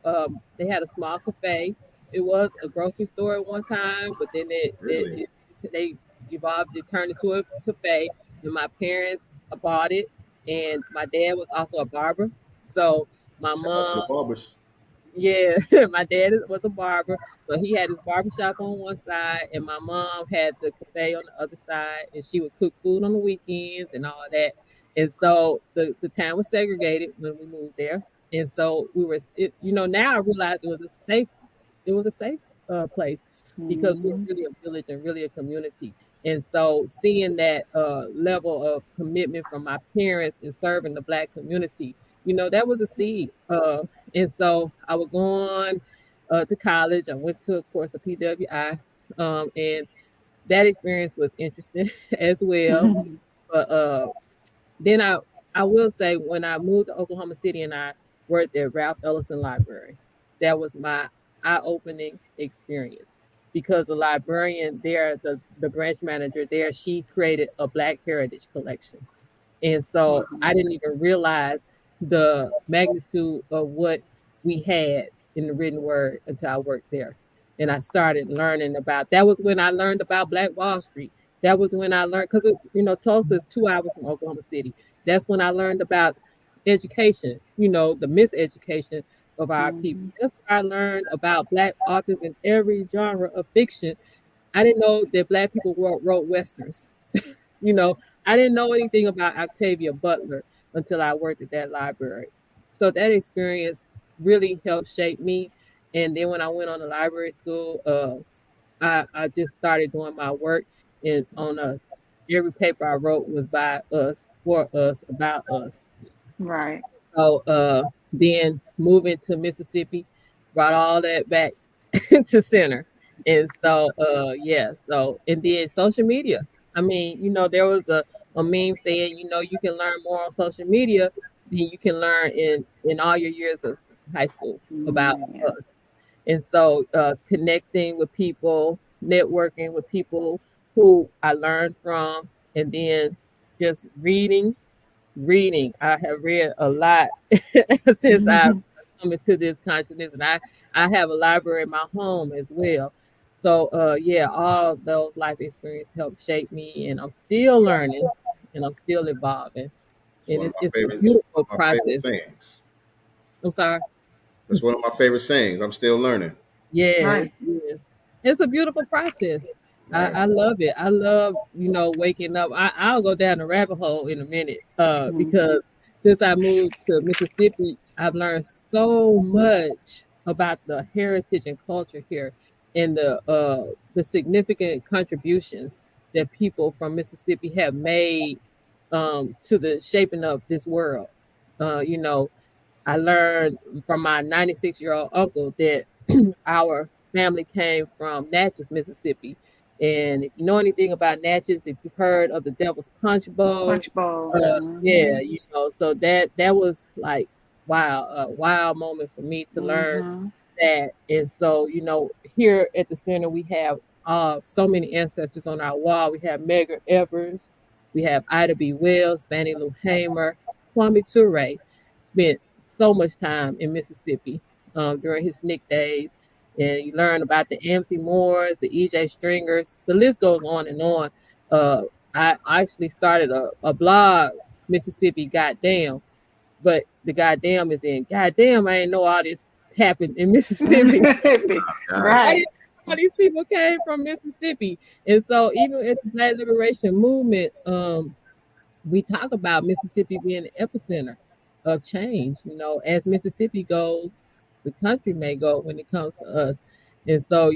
They had a small cafe. It was a grocery store at one time, but then really, they evolved. It turned into a cafe, and my parents bought it. And my dad was also a barber, so my shout out to the mom. barbers. Yeah, my dad was a barber, so he had his barber shop on one side, and my mom had the cafe on the other side, and she would cook food on the weekends and all that. And so the town was segregated when we moved there, and so now I realize it was a safe place because we're really a village and really a community. And so seeing that level of commitment from my parents in serving the Black community, that was a seed. And so I would go on to college. I went to a course of PWI, and that experience was interesting as well. But then I will say when I moved to Oklahoma City and I worked at Ralph Ellison Library, that was my eye-opening experience because the librarian there, the branch manager there, she created a Black heritage collection. And so I didn't even realize the magnitude of what we had in the written word until I worked there. And I started learning about that was when I learned about Black Wall Street. That was when I learned because Tulsa is 2 hours from Oklahoma City. That's when I learned about education, the miseducation of our people. That's when I learned about Black authors in every genre of fiction. I didn't know that Black people wrote Westerns. I didn't know anything about Octavia Butler until I worked at that library. So that experience really helped shape me. And then when I went on to library school, I just started doing my work on us. Every paper I wrote was by us, for us, about us. Right. So then moving to Mississippi brought all that back to center. And so and then social media. I mean, there was a meme saying, you can learn more on social media than you can learn in all your years of high school about us. And so connecting with people, networking with people who I learned from, and then just reading. I have read a lot since I've coming to this consciousness, and I have a library in my home as well. So yeah, all those life experiences helped shape me, and I'm still learning and I'm still evolving, It's and one of my it's a favorite, beautiful my favorite process. sayings. I'm sorry. That's one of my favorite sayings. I'm still learning. Yes, Right. yes. It's a beautiful process. Right. I love it. I love, waking up. I'll go down the rabbit hole in a minute. Mm-hmm. Because since I moved to Mississippi, I've learned so much about the heritage and culture here and the significant contributions that people from Mississippi have made to the shaping of this world. You know, I learned from my 96-year-old uncle that our family came from Natchez, Mississippi. And if you know anything about Natchez, if you've heard of the Devil's Punch Bowl, Punch bowl. Mm-hmm. yeah, so that was like wow, a wow moment for me to learn Mm-hmm. that. And so, here at the center, we have so many ancestors on our wall. We have Medgar Evers, we have Ida B. Wells, Fannie Lou Hamer, Kwame Ture spent so much time in Mississippi during his SNCC days. And you learn about the Amity Moores, the EJ Stringers, the list goes on and on. Uh, I actually started a blog, Mississippi Goddamn, but the goddamn is in goddamn. I didn't know all this happened in Mississippi. God. I Right. didn't know all these people came from Mississippi, and so even at the Black Liberation Movement, we talk about Mississippi being the epicenter of change. As Mississippi goes, the country may go when it comes to us. And so,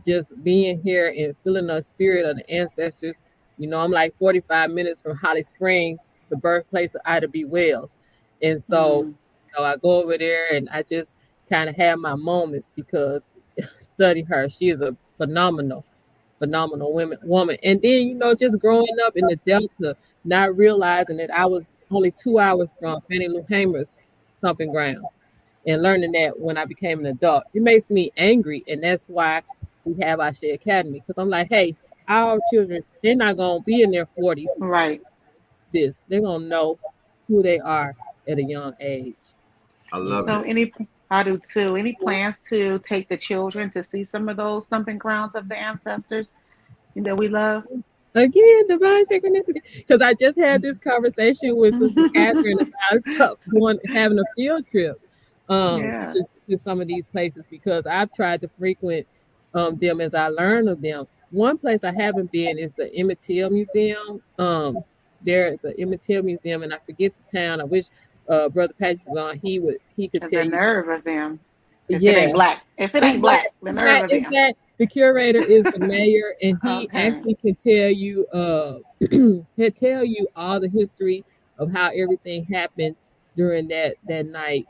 just being here and feeling the spirit of the ancestors, I'm like 45 minutes from Holly Springs, the birthplace of Ida B. Wells. And so, Mm. I go over there and I just kind of have my moments because study her. She is a phenomenal woman. And then, just growing up in the Delta, not realizing that I was only 2 hours from Fannie Lou Hamer's stomping grounds and learning that when I became an adult. It makes me angry. And that's why we have ASÉ Academy. Because I'm like, hey, our children, they're not going to be in their 40s. Right. They're going to know who they are at a young age. I You love know? So it. I do too. Any plans to take the children to see some of those stomping grounds of the ancestors that we love? Again, divine synchronicity. Because I just had this conversation with Sister Catherine about having a field trip Yeah. to some of these places because I've tried to frequent them as I learn of them. One place I haven't been is the Emmett Till Museum. There is an Emmett Till Museum, and I forget the town. I wish Brother Patrick was on. He could tell The you. nerve of them. If it Yeah, ain't black. If it is ain't that black, the nerve of is them. that the curator is the mayor, and he Okay. actually can tell you he'll tell you all the history of how everything happened during that night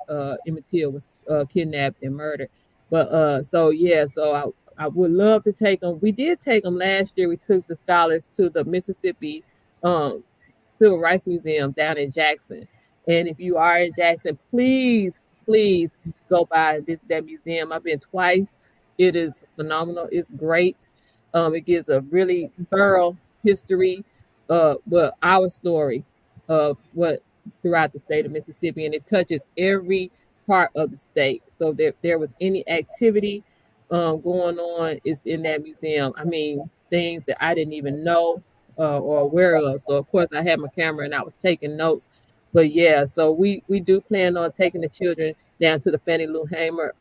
Emmett Till was kidnapped and murdered. But so yeah, so I would love to take them. We did take them last year. We took the scholars to the Mississippi um Civil Rights Museum down in Jackson. And if you are in Jackson, please go by and visit that museum. I've been twice. It is phenomenal. It's great. It gives a really thorough history, but our story of what throughout the state of Mississippi, and it touches every part of the state. So that there was any activity going on is in that museum. I mean, things that I didn't even know or aware of. So of course I had my camera and I was taking notes. But yeah, so we do plan on taking the children down to the Fannie Lou Hamer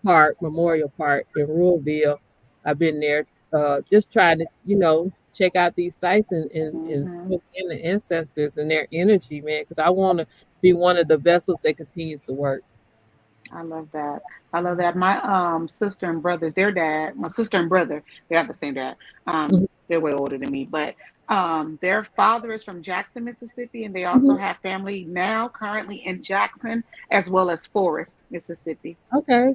Park, Memorial Park in Ruleville. I've been there just trying to, check out these sites and Hmm. soak in the ancestors and their energy, man, because I want to be one of the vessels that continues to work. I love that. I love that. My sister and brothers, their dad, my sister and brother, they have the same dad. Mhm, They're way older than me, but their father is from Jackson, Mississippi, and they also mhm. have family now currently in Jackson as well as Forest, Mississippi. Okay.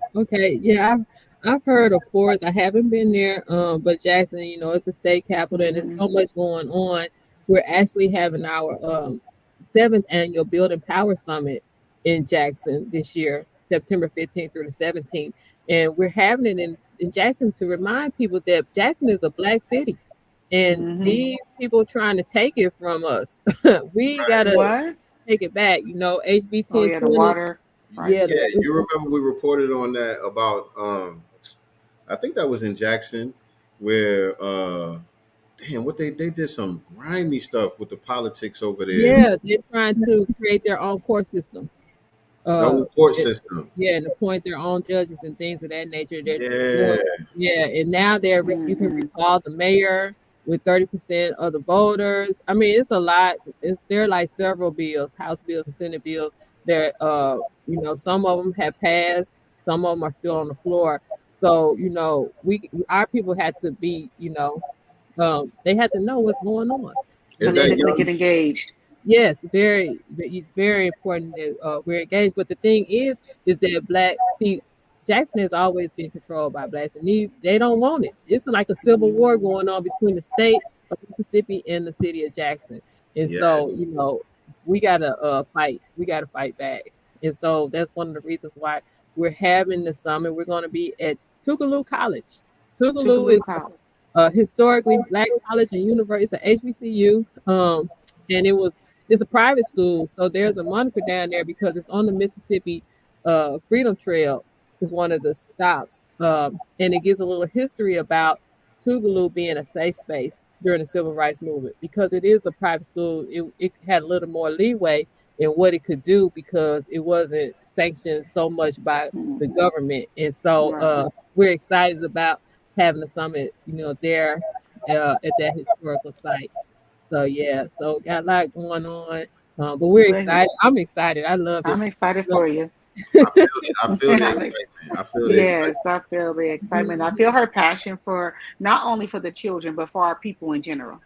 Yeah, I've heard of Forest. I haven't been there, but Jackson, it's a state capital and there's Hmm. so much going on. We're actually having our seventh annual Building Power Summit in Jackson this year, September 15th through the 17th. And we're having it in Jackson to remind people that Jackson is a black city. And Hmm. these people trying to take it from us. We Right. gotta What? take it back. HB Oh yeah, the 1020. water. Right. Yeah, Yeah, you remember we reported on that about I think that was in Jackson where damn what they did some grimy stuff with the politics over there. yeah, they're trying to create their own court system. The Uh, whole court it- system. yeah, and appoint their own judges and things of that nature. They're Yeah. doing, yeah, and now you can Mm-hmm. recall the mayor with 30% of the voters. I mean, it's a lot. There are like several bills, House bills and Senate bills that some of them have passed, some of them are still on the floor. So our people had to be, they had to know what's going on. Is And that then Politically young? get engaged. yes, it's very important that we're engaged. But the thing is that Jackson has always been controlled by blacks, and they don't want it. It's like a civil war going on between the state of Mississippi and the city of Jackson, and so Yes. we gotta fight. We gotta fight back, and so that's one of the reasons why we're having the summit. We're going to be at Tougaloo College. Tougaloo Tougaloo is College. a historically black college and university. It's a HBCU. And it's a private school, so there's a moniker down there because it's on the Mississippi Freedom Trail is one of the stops, and it gives a little history about Tougaloo being a safe space during the civil rights movement because it is a private school. It had a little more leeway in what it could do because it wasn't sanctioned so much by the Mm-hmm. government, and so Right. we're excited about having a summit, there at that historical site. So yeah, so got a lot going on, but we're Well, excited. I'm excited. I love it. I'm excited for you. I feel it. I feel the I'm ex- excitement. I feel the yes, excitement. I feel the excitement. I Mhm, feel her passion for not only for the children, but for our people in general.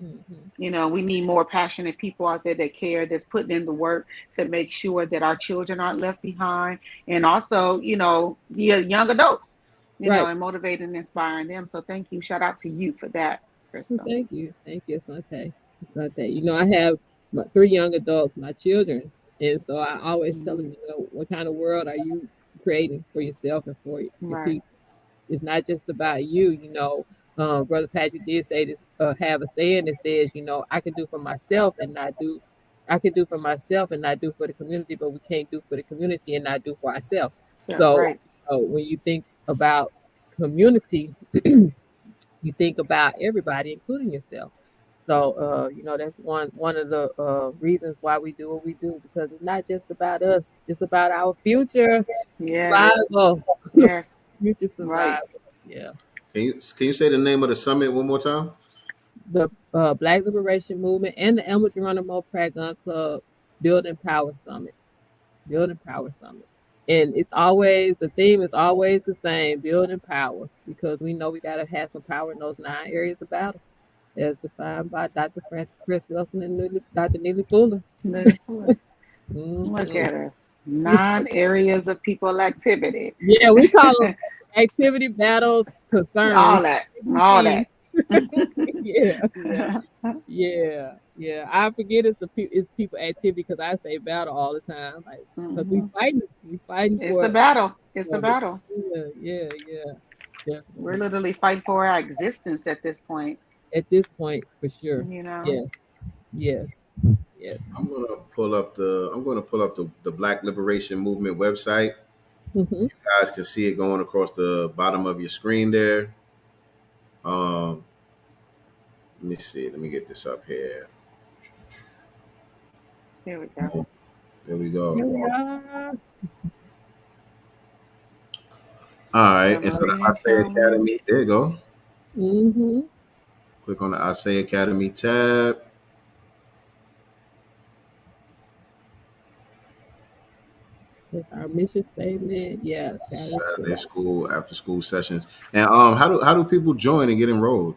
mhm. We need more passionate people out there that care, that's putting in the work to make sure that our children aren't left behind. And also, the young adults, Right. and motivating and inspiring them. So thank you. Shout out to you for that, Well, Crystal. thank you, Asante. Asante. I have my three young adults, my children, and so I always tell them, Mhm. what kind of world are you creating for yourself and for your Right. people? It's not just about you, Brother Patrick did say this, have a saying that says, I can do for myself and not do, I can do for myself and not do for the community, but we can't do for the community and not do for ourselves. Yeah, So, right. when you think about community, you think about everybody, including yourself. So, that's one of the reasons why we do what we do because it's not just about us; it's about our future Yes. survival, Yes. future Right. survival. Yeah. Can you say the name of the summit one more time? The Black Liberation Movement and the Elmer Geronimo Pratt Gun Club Building Power Summit. Building Power Summit. And the theme is always the same, building power, because we know we got to have some power in those 9 areas of battle, as defined by Dr. Francis Chris Wilson and Dr. Neely Fuller. Look, look Mhm. at her. 9 areas of people activity. Yeah, we call them activity, battles, All concerns, that. All everything. that. Yeah, yeah. Yeah, yeah. I forget it's people activity because I say battle all the time, like because Mhm. we fighting It's a for battle. It's a of it. battle. Yeah, We're definitely. literally fighting for our existence at this point, At this point, for sure. you know? Yes, yes, yes. I'm gonna pull up the Black Liberation Movement website. Hmm. You guys can see it going across the bottom of your screen there. Um, let me see. Let me get this up here. Here we go. There we go. Here we are. All right, and so the Summary, ASÉ summary. Academy. There you go. Mm-hmm. Click on the ASÉ Academy tab. That's our mission statement. Yeah, Saturday Saturday school. school, after school sessions, and how do people join and get enrolled?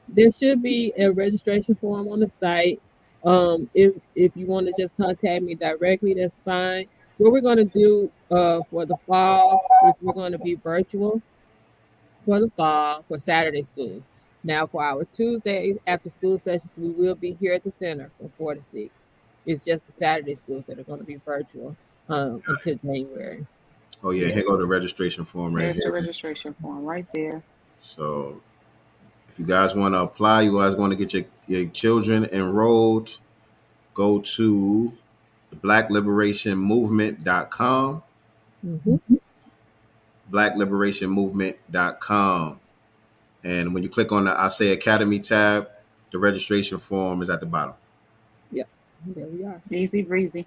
There should be a registration form on the site. If you want to just contact me directly, that's fine. What we're going to do for the fall is we're going to be virtual for the fall for Saturday schools. Now, for our Tuesday after school sessions, we will be here at the center from 4 to 6. It's just the Saturday schools that are going to be virtual until January. Oh yeah, Yeah. here go the registration form right There's the here. registration form right there. So if you guys want to apply, you guys want to get your children enrolled, go to blackliberationmovement.com. Mm-hmm. blackliberationmovement.com. And when you click on the ASÉ Academy tab, the registration form is at the bottom. Yep. There we are. Easy breezy.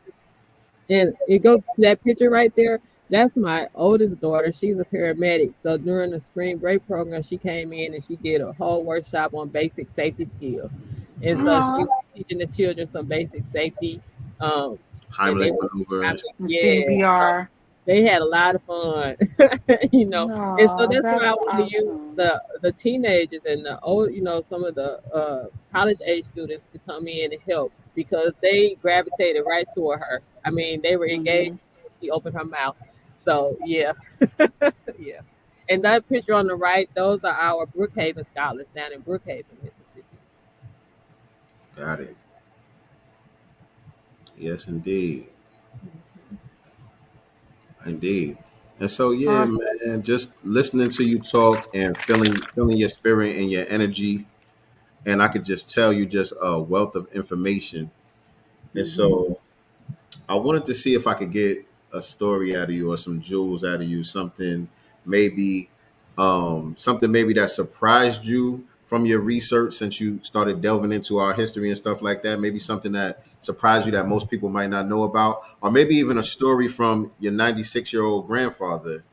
And it goes to that picture right there. That's my oldest daughter. She's a paramedic. So during the spring break program, she came in and she did a whole workshop on basic safety skills. And so she was teaching the children some basic safety. And they Heimlich were, maneuvers. CPR. they had a lot of fun, you know. And so that's why I That's want to use awesome. the teenagers and the old, you know, some of the college age students to come in and help because they gravitated right toward her. I mean, they were engaged Mhm. as soon as she opened her mouth. So yeah, yeah. And that picture on the right, those are our Brookhaven scholars down in Brookhaven, Mississippi. Got it. Yes, indeed. Indeed. And so, yeah, Awesome. man, just listening to you talk and feeling your spirit and your energy. And I could just tell you just a wealth of information. And so I wanted to see if I could get a story out of you or some jewels out of you, something maybe that surprised you from your research since you started delving into our history and stuff like that. Maybe something that surprised you that most people might not know about, or maybe even a story from your 96-year-old grandfather.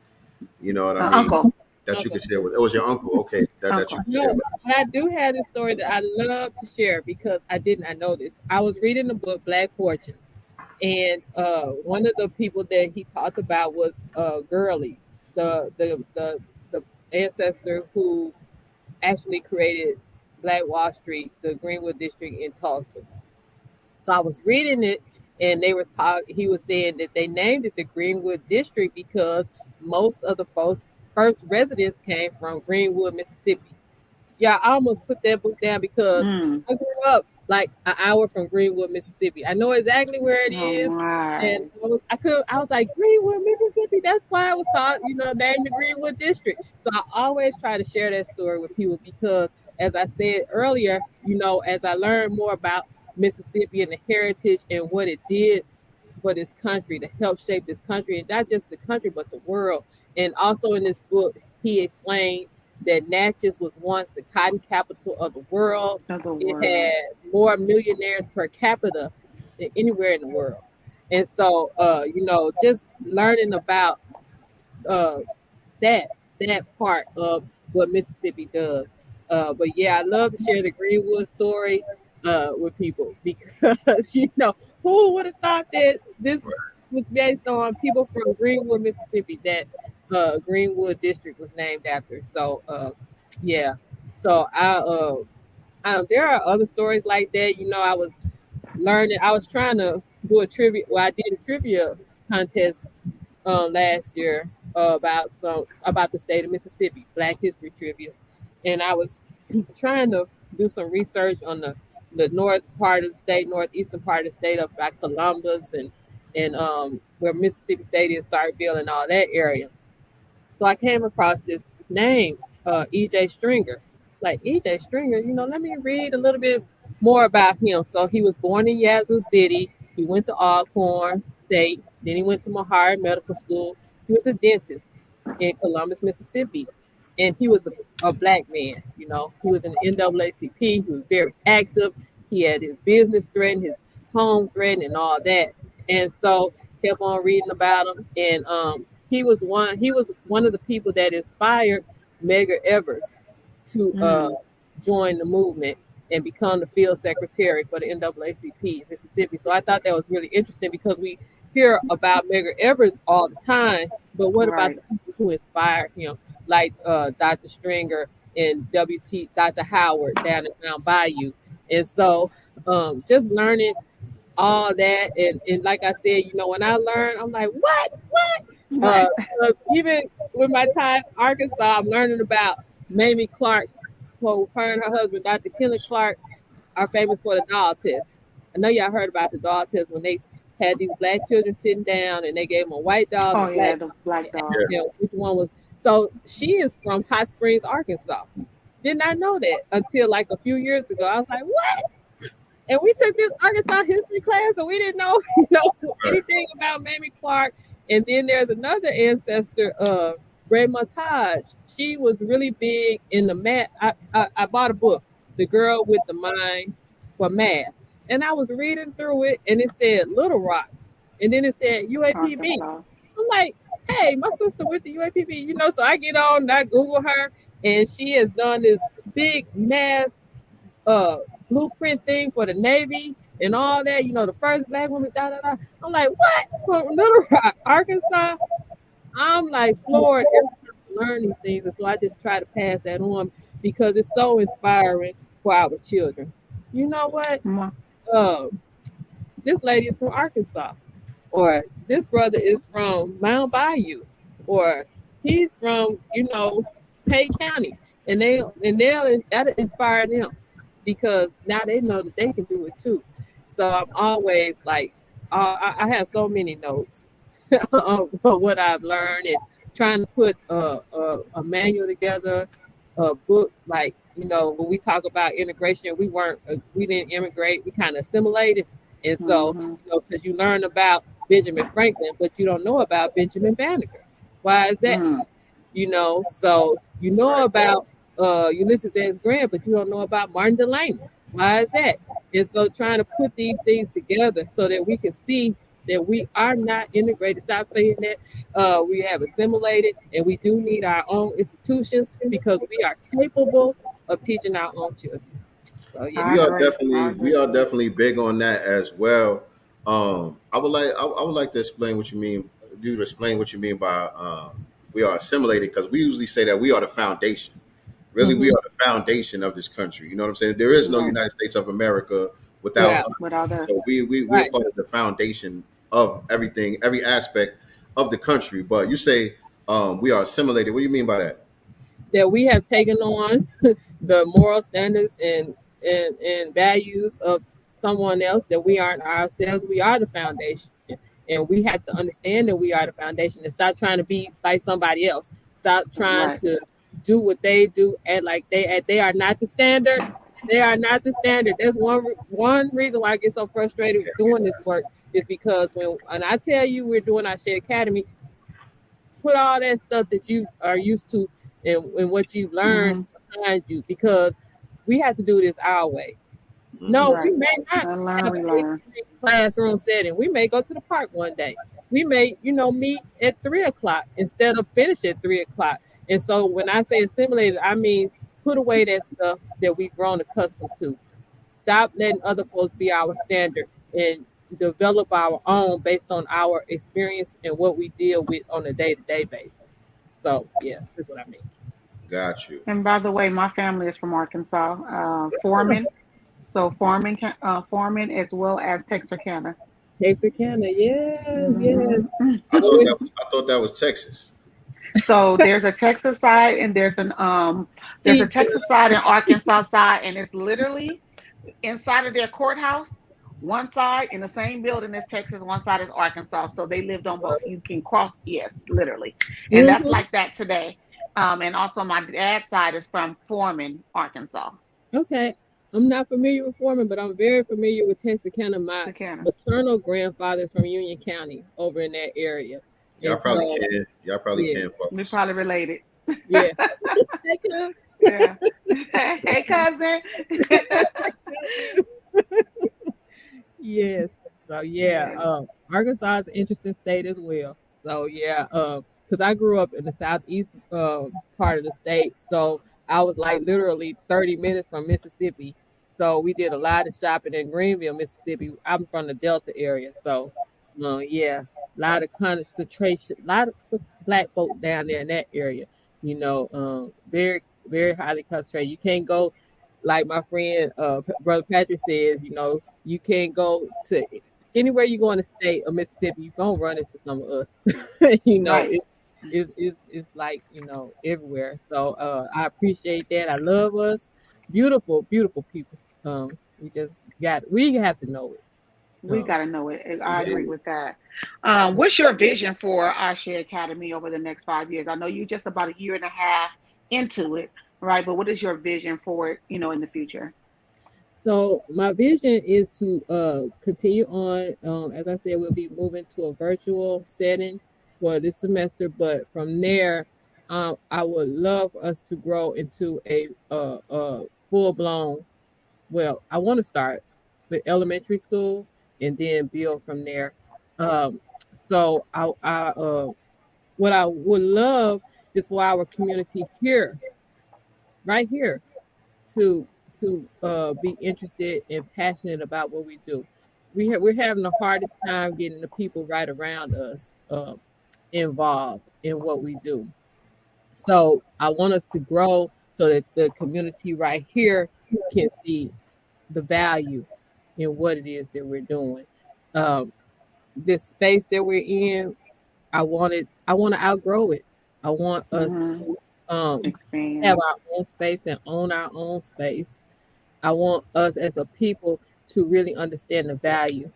You know what I mean? Uncle. That you could share with. It was your uncle, okay? That you Uncle. could share No, with. but I do have this story that I love to share because I did not know this. I was reading the book Black Fortunes, and one of the people that he talked about was Gurley, the ancestor who actually created Black Wall Street, the Greenwood District in Tulsa. So I was reading it, and they were talking. He was saying that they named it the Greenwood District because most of the first residents came from Greenwood, Mississippi. Yeah, I almost put that book down because Mm. I grew up like an hour from Greenwood, Mississippi. I know exactly where it Oh is, my. and I was like Greenwood, Mississippi. That's why I was called, you know, named the Greenwood District. So I always try to share that story with people because, as I said earlier, you know, as I learned more about Mississippi and the heritage and what it did for this country to help shape this country, and not just the country but the world. And also in this book, he explained that Natchez was once the cotton capital of the world. Of the It world. had more millionaires per capita than anywhere in the world. And so, you know, just learning about uh, that part of what Mississippi does. But yeah, I love to share the Greenwood story with people because you know who would have thought that this was based on people from Greenwood, Mississippi that Greenwood District was named after. So yeah, so there are other stories like that. You know, I was learning. I was trying to do a trivia. Well, I did a trivia contest last year about the state of Mississippi, Black History trivia, and I was trying to do some research on the north part of the state, northeastern part of the state, up by Columbus and where Mississippi State is, Starkville, and all that area. So I came across this name, E.J. Stringer. Like E.J. Stringer, you know, let me read a little bit more about him. So he was born in Yazoo City. He went to Alcorn State. Then he went to Mahar Medical School. He was a dentist in Columbus, Mississippi. And he was a black man, you know. He was in the NAACP. He was very active. He had his business threatened, his home threatened, and all that. And so kept on reading about him. And he was one of the people that inspired Medgar Evers to join the movement and become the field secretary for the NAACP in Mississippi. So I thought that was really interesting because we hear about Medgar Evers all the time, but what about Right. the people who inspired him, like Dr. Stringer and W.T. Dr. Howard down in Mount Bayou? And so just learning all that, and like I said, you know, when I learned, I'm like, what? Right. 'Cause even with my time in Arkansas, I'm learning about Mamie Clark. Well, her and her husband, Dr. Kelly Clark, are famous for the doll test. I know y'all heard about the doll test when they had these black children sitting down and they gave them a white doll and Oh a yeah, black the doll. black And dog. asked them which one was. So she is from Hot Springs, Arkansas. Did not know that until like a few years ago. I was like, what? And we took this Arkansas history class, and we didn't know, anything about Mamie Clark. And then there's another ancestor, Ray Montage. She was really big in the math. I bought a book, The Girl with the Mind for Math. And I was reading through it, and it said Little Rock. And then it said UAPB. Arkansas. I'm like, hey, my sister with the UAPB, so I get on, I Google her, and she has done this big math blueprint thing for the Navy and all that, the first black woman, da da da. I'm like, what? From Little Rock, Arkansas? I'm like floored every time I learn these things. And so I just try to pass that on because it's so inspiring for our children. You know what? This lady is from Arkansas, or this brother is from Mount Bayou, or he's from, Pay County. And that'll inspire them, because now they know that they can do it too. So I'm always like, I have so many notes of what I've learned, and trying to put a manual together, a book. Like, when we talk about integration, we didn't immigrate, we kind of assimilated. And so, because you learn about Benjamin Franklin, but you don't know about Benjamin Banneker. Why is that? So you know about Ulysses S. Grant, but you don't know about Martin Delany. Why is that? And so trying to put these things together so that we can see that we are not integrated. Stop saying that. We have assimilated, and we do need our own institutions because we are capable of teaching our own children. So yeah, we are definitely big on that as well. I would like to explain what you mean. You to explain what you mean by we are assimilated, because we usually say that we are the foundation. Really, we are the foundation of this country. You know what I'm saying? There is no United States of America without us. So we're part of the foundation of everything, every aspect of the country. But you say we are assimilated. What do you mean by that? That we have taken on the moral standards and values of someone else, that we aren't ourselves. We are the foundation. And we have to understand that we are the foundation and stop trying to be like somebody else. Stop trying to do what they do and like they are not the standard. They are not the standard. That's one reason why I get so frustrated with doing this work, is because when I tell you we're doing our ASÉ Academy, put all that stuff that you are used to and what you've learned behind you, because we have to do this our way. No, we may not have a classroom setting. We may go to the park one day. We may, meet at 3:00 instead of finish at 3:00. And so when I say assimilated, I mean put away that stuff that we've grown accustomed to. Stop letting other folks be our standard and develop our own based on our experience and what we deal with on a day-to-day basis. So yeah, that's what I mean. Got you. And by the way, my family is from Arkansas, Foreman. So Foreman as well as Texarkana. Texarkana, yes. I thought that was Texas. So there's a Texas side and there's a Texas side and Arkansas side, and it's literally inside of their courthouse. One side in the same building as Texas, one side is Arkansas. So they lived on both. You can cross, yes, literally, and that's like that today. And also my dad's side is from Foreman, Arkansas. Okay. I'm not familiar with Foreman, but I'm very familiar with Texarkana. My maternal grandfather is from Union County over in that area. Y'all probably can. Folks. We probably related. Yeah. Yeah. Hey, cousin. Yes. So yeah, Arkansas is an interesting state as well. So yeah, because I grew up in the southeast part of the state, so I was like literally 30 minutes from Mississippi. So we did a lot of shopping in Greenville, Mississippi. I'm from the Delta area. So yeah, a lot of concentration, a lot of black folk down there in that area, very, very highly concentrated. You can't go, like my friend, Brother Patrick says, you can't go to anywhere you go in the state of Mississippi, you're going to run into some of us. It's like, everywhere. So I appreciate that. I love us. Beautiful, beautiful people. We have to know it. We got to know it. I agree with that. What's your vision for ASÉ Academy over the next 5 years? I know you're just about a year and a half into it, right? But what is your vision for it, in the future? So my vision is to continue on. As I said, we'll be moving to a virtual setting for this semester, but from there, I would love for us to grow into a full blown. Well, I want to start with elementary school and then build from there. Um, so what I would love is for our community here, right here, to be interested and passionate about what we do. We're having the hardest time getting the people right around us involved in what we do. So I want us to grow so that the community right here can see the value in what it is that we're doing. Um, this space that we're in, I want to outgrow it. I want us Mm-hmm. to have Expand. our own space and own our own space. I want us as a people to really understand the value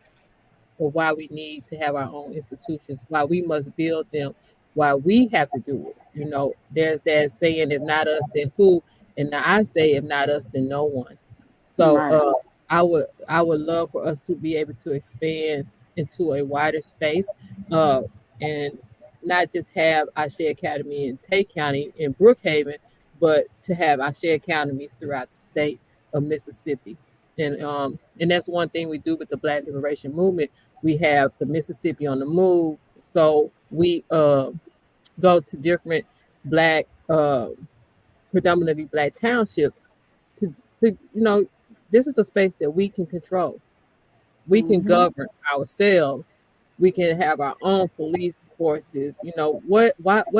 or why we need to have our own institutions, why we must build them, why we have to do it. You know, there's that saying, if not us, then who? And now I say, if not us, then no one. So Right. I would love for us to be able to expand into a wider space uh, and not just have ASÉ Academy in Tate County in Brookhaven, but to have ASÉ Academies throughout the state of Mississippi. And that's one thing we do with the Black Liberation Movement. We have the Mississippi on the Move, so we go to different black, predominantly black townships to this is a space that we can control. We can Mm-hmm. govern ourselves. We can have our own police forces. You know, what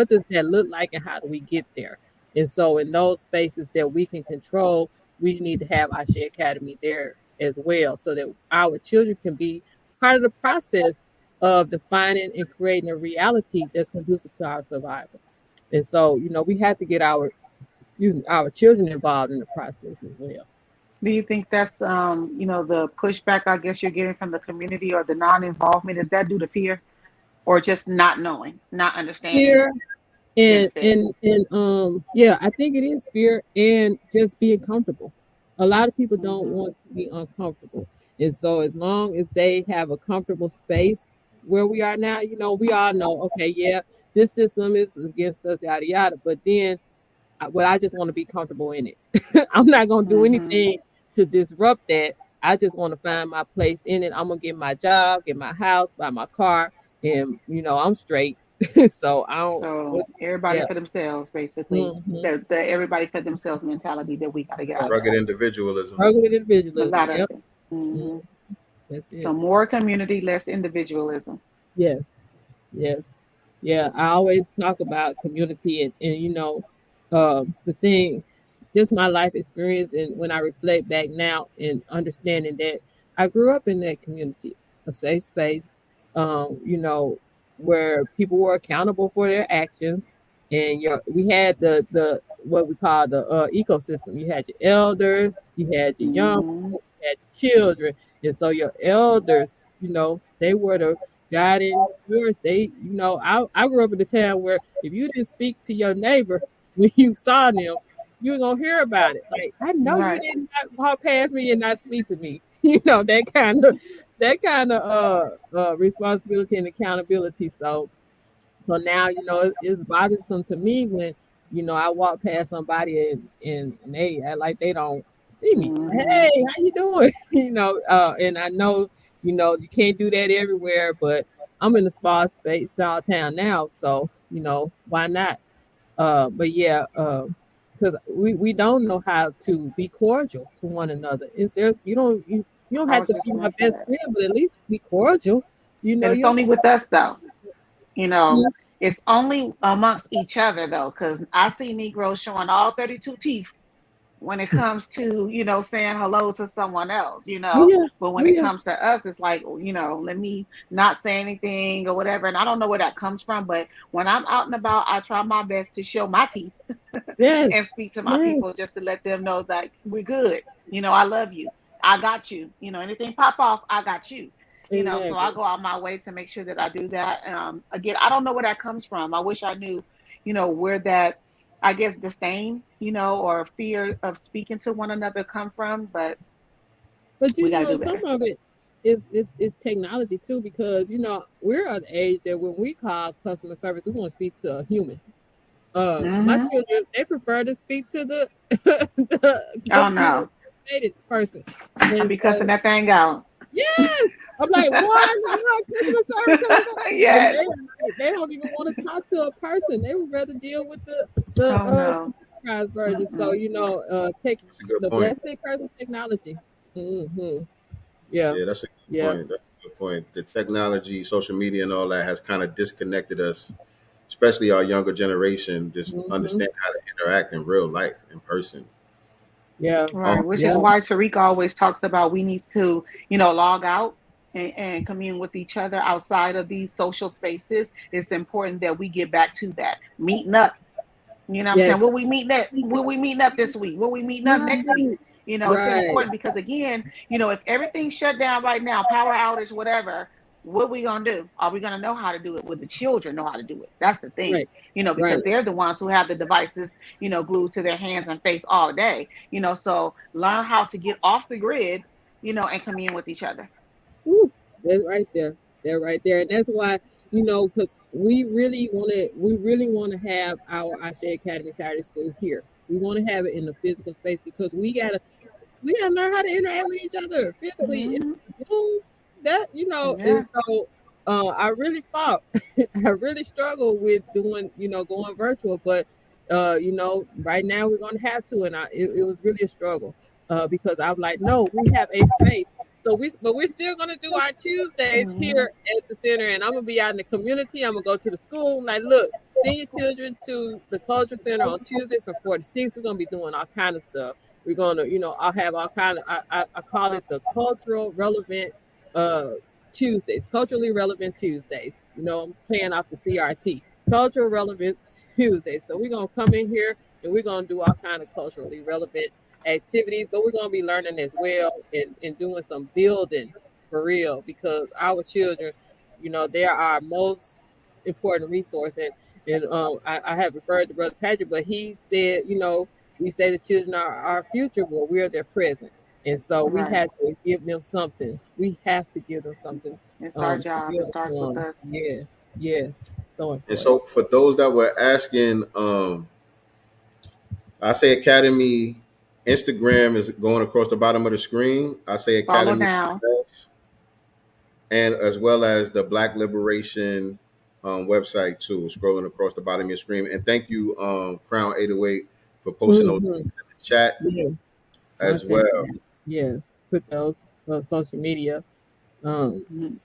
does that look like and how do we get there? And so in those spaces that we can control, we need to have our shared academy there as well so that our children can be part of the process of defining and creating a reality that's conducive to our survival. And so, we have to get our children involved in the process as well. Do you think that's the pushback I guess you're getting from the community or the non-involvement? Is that due to fear or just not knowing, not understanding Fear benefits? and yeah, I think it is fear and just being comfortable. A lot of people don't Mm-hmm. want to be uncomfortable. And so as long as they have a comfortable space where we are now, we all know, okay, yeah, this system is against us, yada yada. But then I just want to be comfortable in it. I'm not gonna do Mm-hmm. anything to disrupt that. I just want to find my place in it. I'm gonna get my job, get my house, buy my car, and I'm straight. So I don't. So everybody Yeah. for themselves, basically. Hmm. The everybody for themselves mentality that we got to get out of. Rugged individualism. Targeted A individualism. lot of Yep. it. Mhm. Hmm. That's So it. more community, less individualism. Yes. Yes. Yeah. I always talk about community and the thing, just my life experience and when I reflect back now and understanding that I grew up in that community, a safe space, where people were accountable for their actions. And we had the what we call the ecosystem. You had your elders, you had your young Hmm. people, you had your children. And so your elders, they were the guiding force. I grew up in a town where if you didn't speak to your neighbor when you saw them, you were gonna hear about it. Like, I know you Right. didn't walk past me and not speak to me. That kind of responsibility and accountability. So now, it's bothersome to me when, I walk past somebody and they act like they don't see me. Hmm. Hey, how you doing? And I know, you can't do that everywhere, but I'm in a small town now. So, why not? But yeah, because we don't know how to be cordial to one another. Is there's you don't I have was to just be my going to say best that. friend, but at least be cordial. And it's You don't only with us, though. You know, have it's only amongst each other, though, because I see Negroes showing all 32 teeth when it comes to, saying hello to someone else, oh yeah, But when oh it yeah. comes to us, it's like, let me not say anything or whatever. And I don't know where that comes from, but when I'm out and about, I try my best to show my teeth and Yes, speak to my yes, people just to let them know that we're good. I love you. I got you. Anything pop off, I got you. So I exactly. go out my way to make sure that I do that. Again, I don't know where that comes from. I wish I knew, where that, I guess, disdain, or fear of speaking to one another come from. But But We you got to know, do some better. of it is technology too, because you know we're at the age that when we call customer service, we want to speak to a human. My Mm-hmm. children, they prefer to speak to the, the Oh computer no, related person. I And be so cussing that thing out. yes, I'm like, why customer service? Customer service? And Yes. they don't even want to talk to a person. They would rather deal with Oh no. computerized version. So Mm-mm. you know, take That's a good the point. blessing curse of technology. Yeah, Yeah, that's a good yeah. point. That's a good point. The technology, social media, and all that has kind of disconnected us, especially our younger generation, just hmm understand how to interact in real life, in person. Yeah, Right, which is yeah, why Tariq always talks about we need to, log out and commune with each other outside of these social spaces. It's important that we get back to that meeting up. You know what I'm yes. saying? Will we meeting up? Will we meeting up this week? Will we meeting up next week? Right, It's right, important because again, if everything's shut down right now, power outage, whatever, what we gonna do? Are we gonna know how to do it? Will the children know how to do it? That's the thing. right, Because right. they're the ones who have the devices, glued to their hands and face all day. So learn how to get off the grid, and commune with each other. Woo, that's right there. They're right there, and that's why because we really want to have our ASÉ Academy Saturday School here. We want to have it in the physical space because we gotta learn how to interact with each other physically. Hmm. Zoom, that and Yes. so I really fought. I really struggled with doing going virtual, but right now we're gonna have to, and it was really a struggle because I'm like, no, we have a space. But we're still gonna do our Tuesdays Hmm. here at the center, and I'm gonna be out in the community. I'm gonna go to the school. Like, look, send your children to the culture center on Tuesdays from 4 to 6. We're gonna be doing all kind of stuff. We're gonna, I'll have all kind of I call it the cultural relevant uh Tuesdays, culturally relevant Tuesdays. I'm playing off the CRT, cultural relevant Tuesdays. So we're gonna come in here and we're gonna do all kind of culturally relevant activities, but we're gonna be learning as well and doing some building for real because our children, they are our most important resource. And I have referred to Brother Patrick, but he said, we say the children are our future, but we're their present. And so we Right. have to give them something. We have to give them something It's our to job. It build starts with upon. us. Yes, yes. So And important. so, for those that were asking, ASÉ Academy Instagram is going across the bottom of the screen. ASÉ Follow Academy, down. and as well as the Black Liberation website too, scrolling across the bottom of your screen. And thank you, Crown 808, for posting those Hmm. links in the chat Yes. So I as think well. that, yes, put those social media um, Mhm.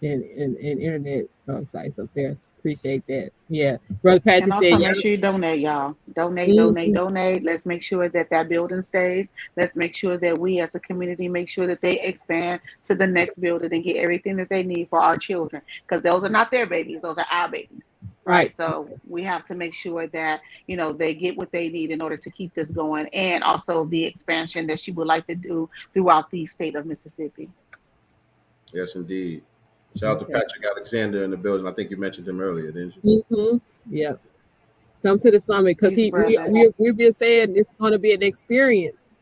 and internet sites up there. Appreciate that. Yeah. Brother And Patrick said, also yeah. make sure you donate, y'all. Donate, donate, Mhm. donate. Let's make sure that that building stays. Let's make sure that we as a community make sure that they expand to the next building and get everything that they need for our children. Because those are not their babies, those are our babies. Right. Right. So Yes. we have to make sure that, they get what they need in order to keep this going and also the expansion that she would like to do throughout the state of Mississippi. Yes, indeed. Shout out to Okay. Patrick Alexander in the building. I think you mentioned him earlier, didn't you? Yeah. Come to the summit because Peace, he brother. we've been saying it's going to be an experience.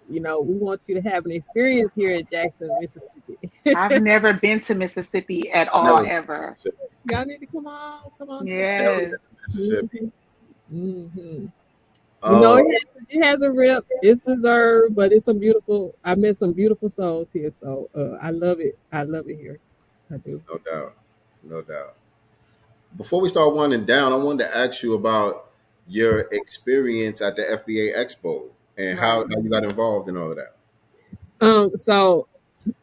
We want you to have an experience here in Jackson, Mississippi. I've never been to Mississippi at I've all, never been to ever. Mississippi. Y'all need to come on to the Never summit. been Yes. to Mississippi. Hmm. Uh, It has a rip. It's deserved, but it's some beautiful. I met some beautiful souls here, so I love it. I love it here. I do. no doubt. No doubt. Before we start winding down, I wanted to ask you about your experience at the FBA Expo and how Right. you got involved in all of that. So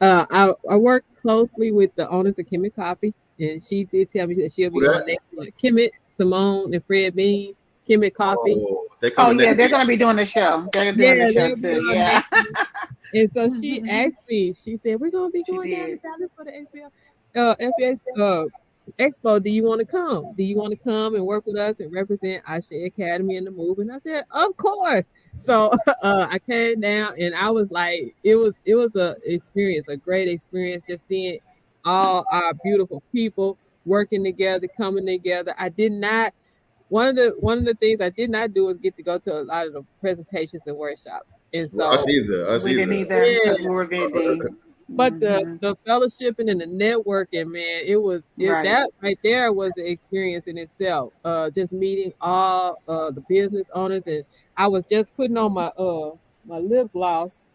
I work closely with the owners of Kemet Coffee, and she did tell me that she'll Who be on that? next month. Kemet, Simone, and Fred Bean. Kemet Coffee. Oh, they Oh coming yeah, next they're week. gonna be doing the show. They're doing the Yeah, show they'll be too. on Yeah. next month. And so she asked me, she said, we're going to be She going down to did. Dallas for the FBS Expo. Do you want to come? Do you want to come and work with us and represent ASÉ Academy in the movement? I said, of course. So I came down and I was like, it was a experience, a great experience, just seeing all our beautiful people working together, coming together. I did not one of the things I did not do is get to go to a lot of the presentations and workshops, and Well, us so either. Us We didn't either. either yeah. because we were vending. But Hmm. the fellowshipping and the networking, man, Right. that right there was an experience in itself. Just meeting all the business owners, and I was just putting on my lip gloss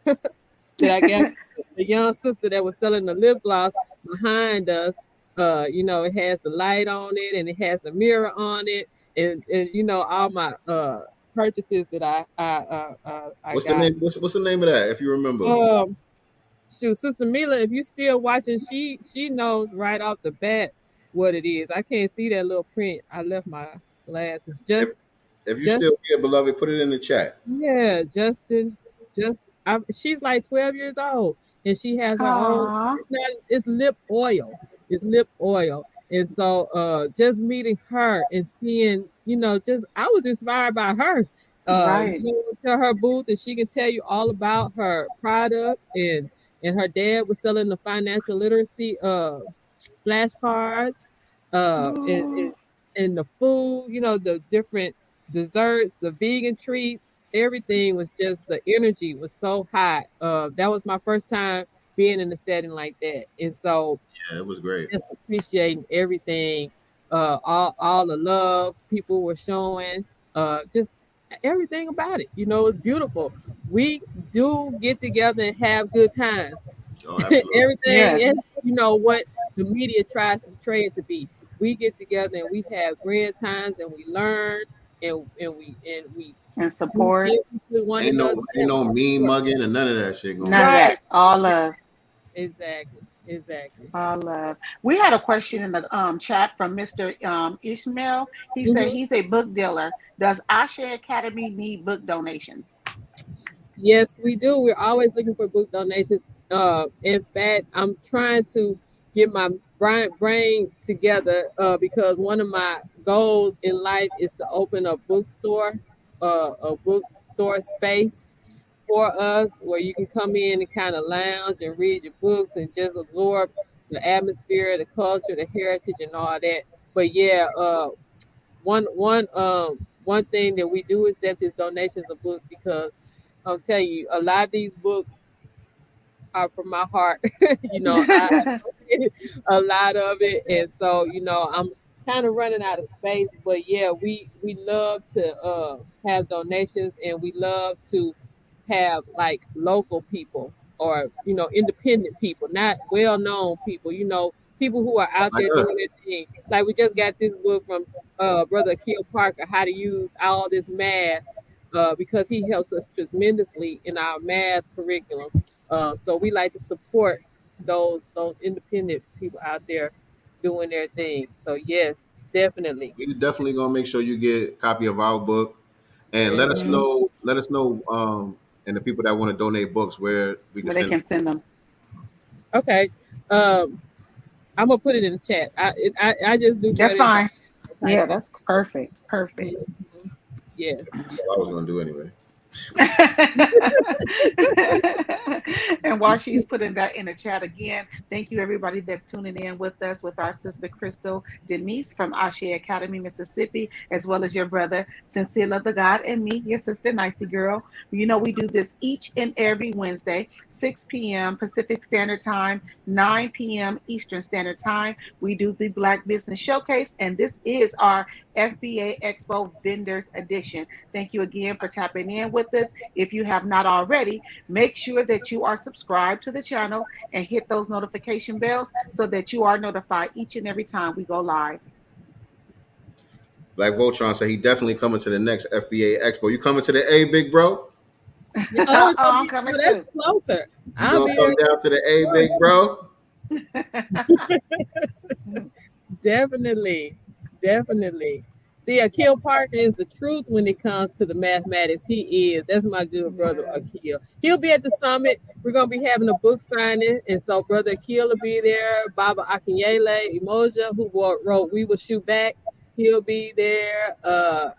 that I got the young sister that was selling the lip gloss behind us. It has the light on it and it has the mirror on it, and all my purchases that I What's the got. name? What's the name of that? If you remember. Um, Shoot, Sister Mila, if you still watching, she knows right off the bat what it is. I can't see that little print. I left my glasses. If if you Just still here, beloved, put it in the chat. yeah, Justin. She's like 12 years old, and she has her own. Aw. It's lip oil. It's lip oil. And so, just meeting her and seeing, just I was inspired by her. Right. You go to her booth, and she can tell you all about her product, and her dad was selling the financial literacy flashcards, uh, and, Ooh. and and the food, the different desserts, the vegan treats, everything was just the energy was so high. That was my first time being in a setting like that, and so Yeah, it was great. just appreciating everything, all the love people were showing, just everything about it. It's beautiful. We do get together and have good times. Oh, absolutely. Everything, Yes. and what the media tries to portray it to be. We get together and we have grand times and we learn and we And do support. business with one Ain't another. no mean mugging and none of that shit going None of on. Right. that. All love. Exactly. All love. We had a question in the chat from Mr. Ishmael. He said Mhm. he's a book dealer. Does ASÉ Academy need book donations? Yes, we do. We're always looking for book donations. In fact, I'm trying to get my brain together because one of my goals in life is to open a bookstore space for us where you can come in and kind of lounge and read your books and just absorb the atmosphere, the culture, the heritage, and all that. But yeah, one thing that we do accept is donations of books because I'll tell you, a lot of these books are from my heart. I a lot of it, and so I'm kind of running out of space. But yeah, we love to have donations, and we love to have like local people or independent people, not well known people. People who are out Like there us. doing their thing. Like we just got this book from Brother Akil Parker, how to use all this math. Because he helps us tremendously in our math curriculum. So we like to support those independent people out there doing their thing. So yes, definitely. We definitely gonna make sure you get a copy of our book and let us Hmm. know. Let us know, and the people that want to donate books where we can Where they send. can send them. Okay. I'm gonna put it in the chat. I just do That's better if fine. I type Yeah, that's perfect. it. Perfect. Mhm. Yes. That's what I was gonna do anyway. And while she's putting that in the chat again, thank you everybody that's tuning in with us with our sister Crystal Denise from ASÉ Academy, Mississippi, as well as your brother Sincere Love the God and me, your sister Nicey Girl. We do this each and every Wednesday, 6 p.m. Pacific Standard Time, 9 p.m. Eastern Standard Time. We do the Black Business Showcase, and this is our FBA Expo Vendors Edition. Thank you again for tapping in with us. If you have not already, make sure that you are subscribed to the channel and hit those notification bells so that you are notified each and every time we go live. Black Voltron said he definitely coming to the next FBA Expo. You coming to the A, big bro? Yeah, oh, it's gonna I'm be, coming that's too. closer. You I'll gonna be come there. down to the A, big bro? Definitely. Definitely. See, Akil Parker is the truth when it comes to the mathematics. He is. That's my good brother, Yeah. Akil. He'll be at the summit. We're going to be having a book signing. And so Brother Akil will be there. Baba Akinyele Emoja, who wrote We Will Shoot Back. He'll be there.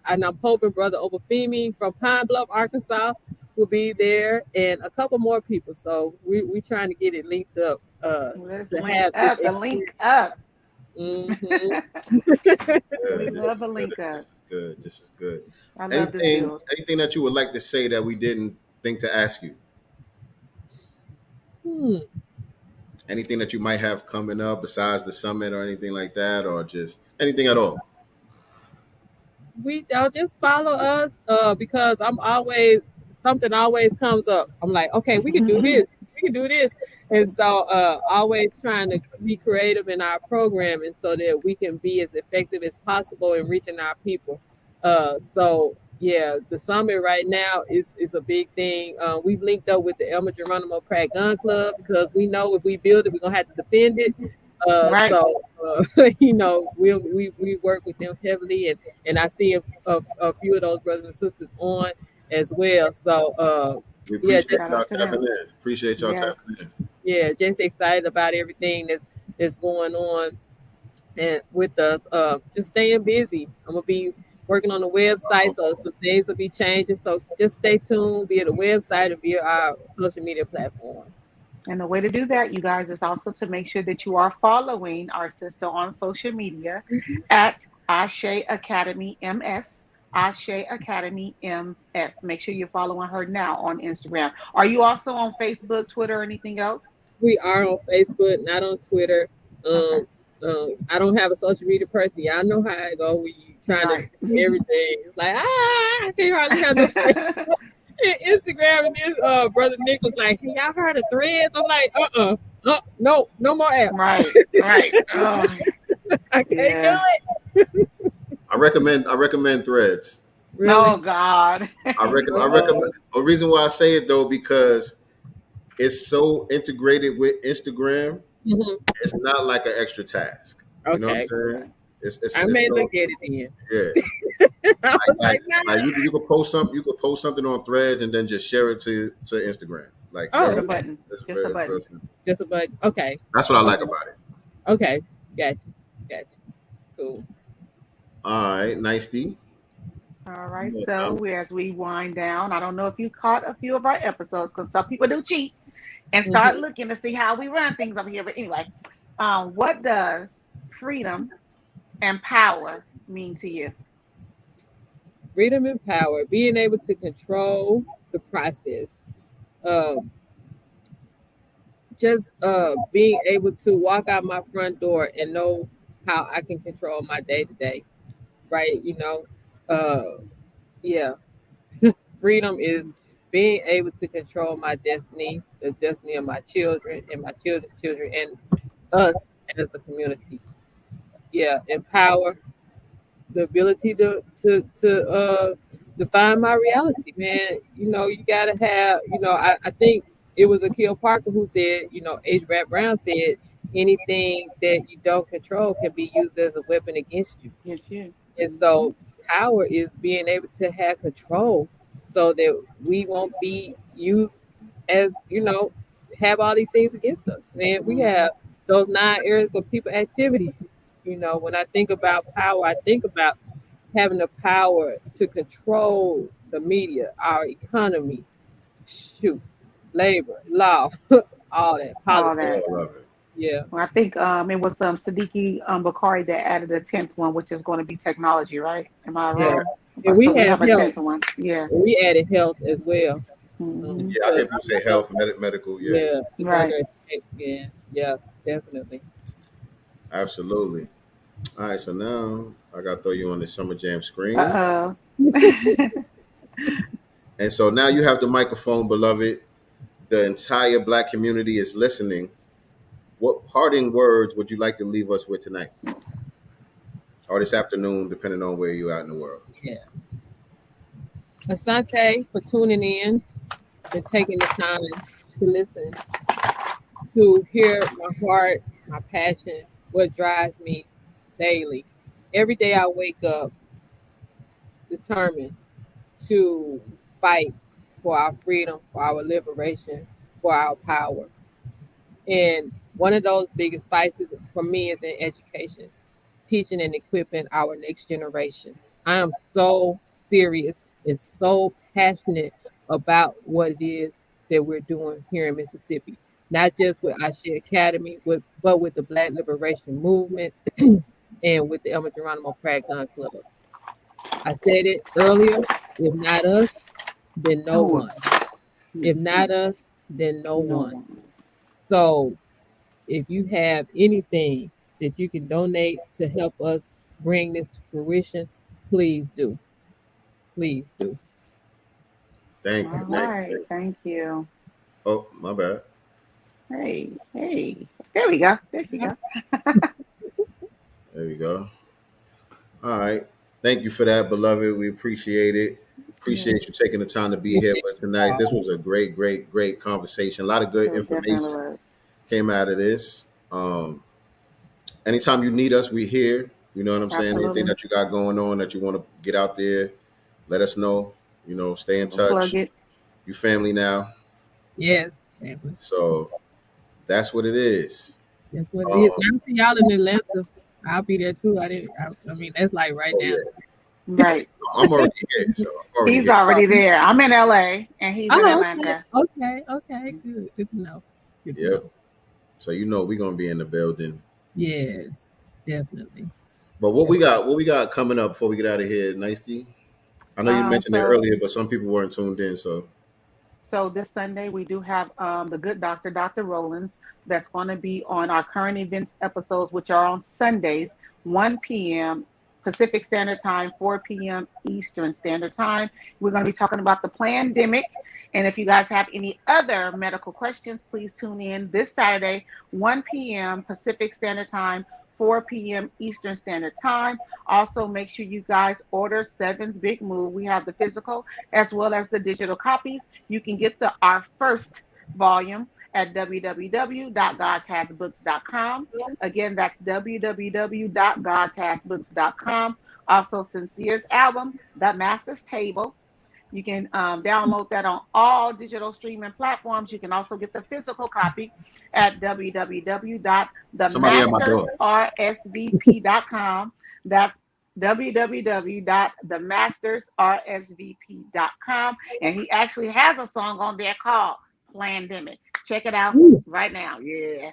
And I'm hoping Brother Obafemi from Pine Bluff, Arkansas will be there. And a couple more people. So we're trying to get it linked up Let's to link have this up. The experience. link up. We This love is a good. link up. This is good. This is good. I love this build. Anything that you would like to say that we didn't think to ask you? Anything that you might have coming up besides the summit or anything like that, or just anything at all? We don't just follow us because I'm always something always comes up. I'm like, okay, we can do this, we can do this. And so always trying to be creative in our programming so that we can be as effective as possible in reaching our people. So yeah, the summit right now is a big thing. We've linked up with the Elmer Geronimo Pratt Gun Club because we know if we build it, we're gonna have to defend it. Right. So we work with them heavily, and I see a few of those brothers and sisters on as well. So We yeah, appreciate just, Shout y'all out to tapping them. in. Appreciate y'all Yes. tapping in. yeah, just excited about everything that's going on and with us. Just staying busy. I'm gonna be working on the website, so some things will be changing. So just stay tuned via the website and via our social media platforms. And the way to do that, you guys, is also to make sure that you are following our sister on social media at ASÉ Academy MS. ASÉ Academy MS. Make sure you're following her now on Instagram. Are you also on Facebook, Twitter, or anything else? We are on Facebook, not on Twitter. Okay. I don't have a social media person. Y'all know how it go when you trying to Right. do everything. It's like I can't hardly have no Instagram. And this brother Nick was like, "Hey, y'all heard of Threads?" I'm like, no more apps. Right. Right. Oh, I can't do yeah. it. I recommend Threads. Really? Oh, God. I recommend. A reason why I say it though, because it's so integrated with Instagram. Mhm. It's not like an extra task. You know what I'm Okay, saying? It's I may look at it then. yeah. I was like, Like you could post something. You could post something on Threads and then just share it to Instagram. Like Oh, Just a okay. button. that's Just a button. Just a button. Okay, That's what I like about it. okay, gotcha. Cool. All right, nice D. All right. So as we wind down, I don't know if you caught a few of our episodes because some people do cheat and start looking to see how we run things over here. But anyway, what does freedom and power mean to you? Freedom and power, being able to control the process. Just being able to walk out my front door and know how I can control my day to day, right? Yeah. Freedom is being able to control my destiny, the destiny of my children and my children's children, and us as a community. Yeah, and power, the ability to define my reality, man. You gotta have, I think it was Akil Parker who said, H. Rap Brown said, anything that you don't control can be used as a weapon against you. Yes, you. And so power is being able to have control so that we won't be used as, have all these things against us. Man, we have those 9 areas of people activity. When I think about power, I think about having the power to control the media, our economy, labor, law, all that, All politics. that. I love it. Yeah. Well, I think it was Siddiqui Bakari that added a 10th one, which is going to be technology, right? Am I Yeah. wrong? And we So have a health. 10th one. Yeah. We added health as well. Mhm. Yeah, I hear people say health, medical. Yeah, Yeah. Right. Yeah, definitely. absolutely. All right, so now I got to throw you on the Summer Jam screen. Uh-oh. And so now you have the microphone, beloved. The entire Black community is listening. What parting words would you like to leave us with tonight? Or this afternoon, depending on where you're at in the world. Yeah. Asante for tuning in and taking the time to listen, to hear my heart, my passion, what drives me daily. Every day I wake up determined to fight for our freedom, for our liberation, for our power. And one of those biggest fights for me is in education, teaching and equipping our next generation. I am so serious and so passionate about what it is that we're doing here in Mississippi. not just with ASÉ Academy, but with the Black Liberation Movement and with the Elmer Geronimo Pratt Gun Club. I said it earlier, if not us, then no one. If not us, then no one. So if you have anything that you can donate to help us bring this to fruition, please do. Please do. Thank All you. right. Thank you. Oh, my bad. Hey. There we go. There she go. There we go. All right. Thank you for that, beloved. We appreciate it. Appreciate you taking the time to be here with tonight. This was a great conversation. A lot of good information came out of this. Anytime you need us, we're here. You know what I'm saying? Anything that you got going on that you want to get out there, let us know. You know, stay in touch. You family now. Yes, family. So that's what it is. That's what it is. I'll see y'all in Atlanta. I'll be there too. I mean, that's like right now. Yeah. Right. I'm already here. So he's already there. I'm in LA and he's in Atlanta. Okay. Good to know. Good to know. So you know we're gonna be in the building. Yes, definitely. But what we got coming up before we get out of here, Nicey? I know you mentioned it earlier, but some people weren't tuned in. So this Sunday we do have the good doctor, Dr. Rollins, that's going to be on our current events episodes, which are on Sundays, 1 p.m. Pacific Standard Time, 4 p.m. Eastern Standard Time. We're going to be talking about the pandemic. And if you guys have any other medical questions, please tune in this Saturday, 1 p.m. Pacific Standard Time, 4 p.m. Eastern Standard Time. Also, make sure you guys order Seven's Big Move. We have the physical as well as the digital copies. You can get our first volume at www.godcastbooks.com. Again, that's www.godcastbooks.com. Also, Sincere's album, The Master's Table. You can download that on all digital streaming platforms. You can also get the physical copy at www.themastersrsvp.com. That's www.themastersrsvp.com. And he actually has a song on there called Plandemic. Check it out right now. Yeah,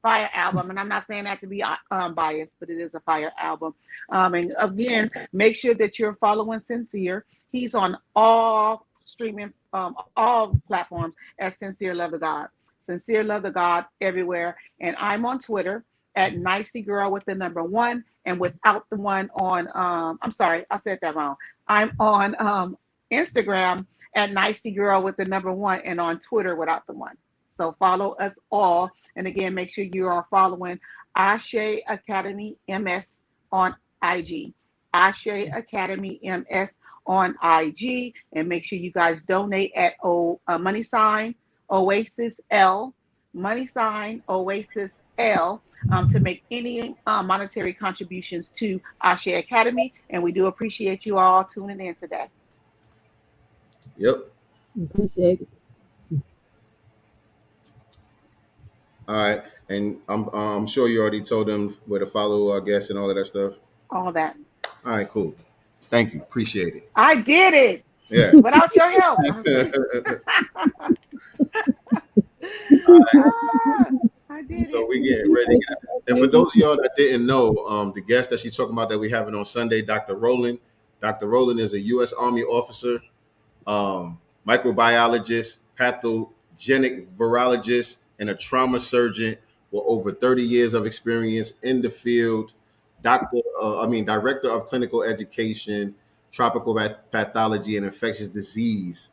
fire album. And I'm not saying that to be biased, but it is a fire album. And again, make sure that you're following Sincere. He's on all streaming, all platforms as Sincere Love the God. Sincere Love the God everywhere. And I'm on Twitter at Nicey Girl with the number 1 and without the one on, I'm sorry, I said that wrong. I'm on Instagram at Nicey Girl with the number 1 and on Twitter without the 1. So follow us all. And again, make sure you are following ASÉ Academy MS on IG. ASÉ Academy MS on IG. And make sure you guys donate at money sign Oasis L, money sign Oasis L, to make any monetary contributions to ASÉ Academy. And we do appreciate you all tuning in today. Yep. Appreciate it. All right, and I'm sure you already told them where to follow our guests and all of that stuff. All that. All right, cool. Thank you. Appreciate it. I did it. Yeah. Without your help. I did so it. we getting ready. And for those of y'all that didn't know, the guest that she's talking about that we're having on Sunday, Dr. Roland. Dr. Roland is a U.S. Army officer, microbiologist, pathogenic virologist, and a trauma surgeon with over 30 years of experience in the field. Director of clinical education, tropical pathology, and infectious disease.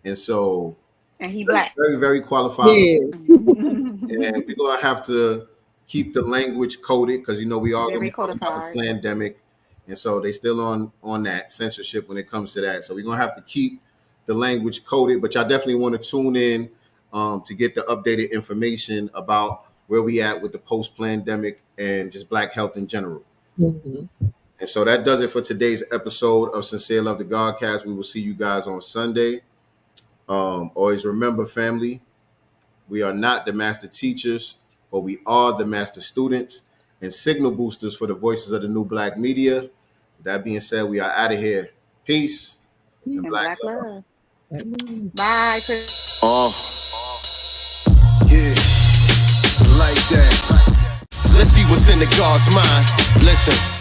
And so, and he black. Very, very qualified. Yeah. And we're gonna have to keep the language coded because we are going to be talking about the pandemic, and so they still on that censorship when it comes to that. So we're gonna have to keep the language coded, but y'all definitely want to tune in to get the updated information about where we at with the post-pandemic and just Black health in general. Mm-hmm. And so that does it for today's episode of Sincere Love the Godcast. We will see you guys on Sunday. Always remember, family, we are not the master teachers, but we are the master students and signal boosters for the voices of the new Black media. With that being said, we are out of here. Peace and Black love. Bye. Yeah. see what's in the God's mind. Listen.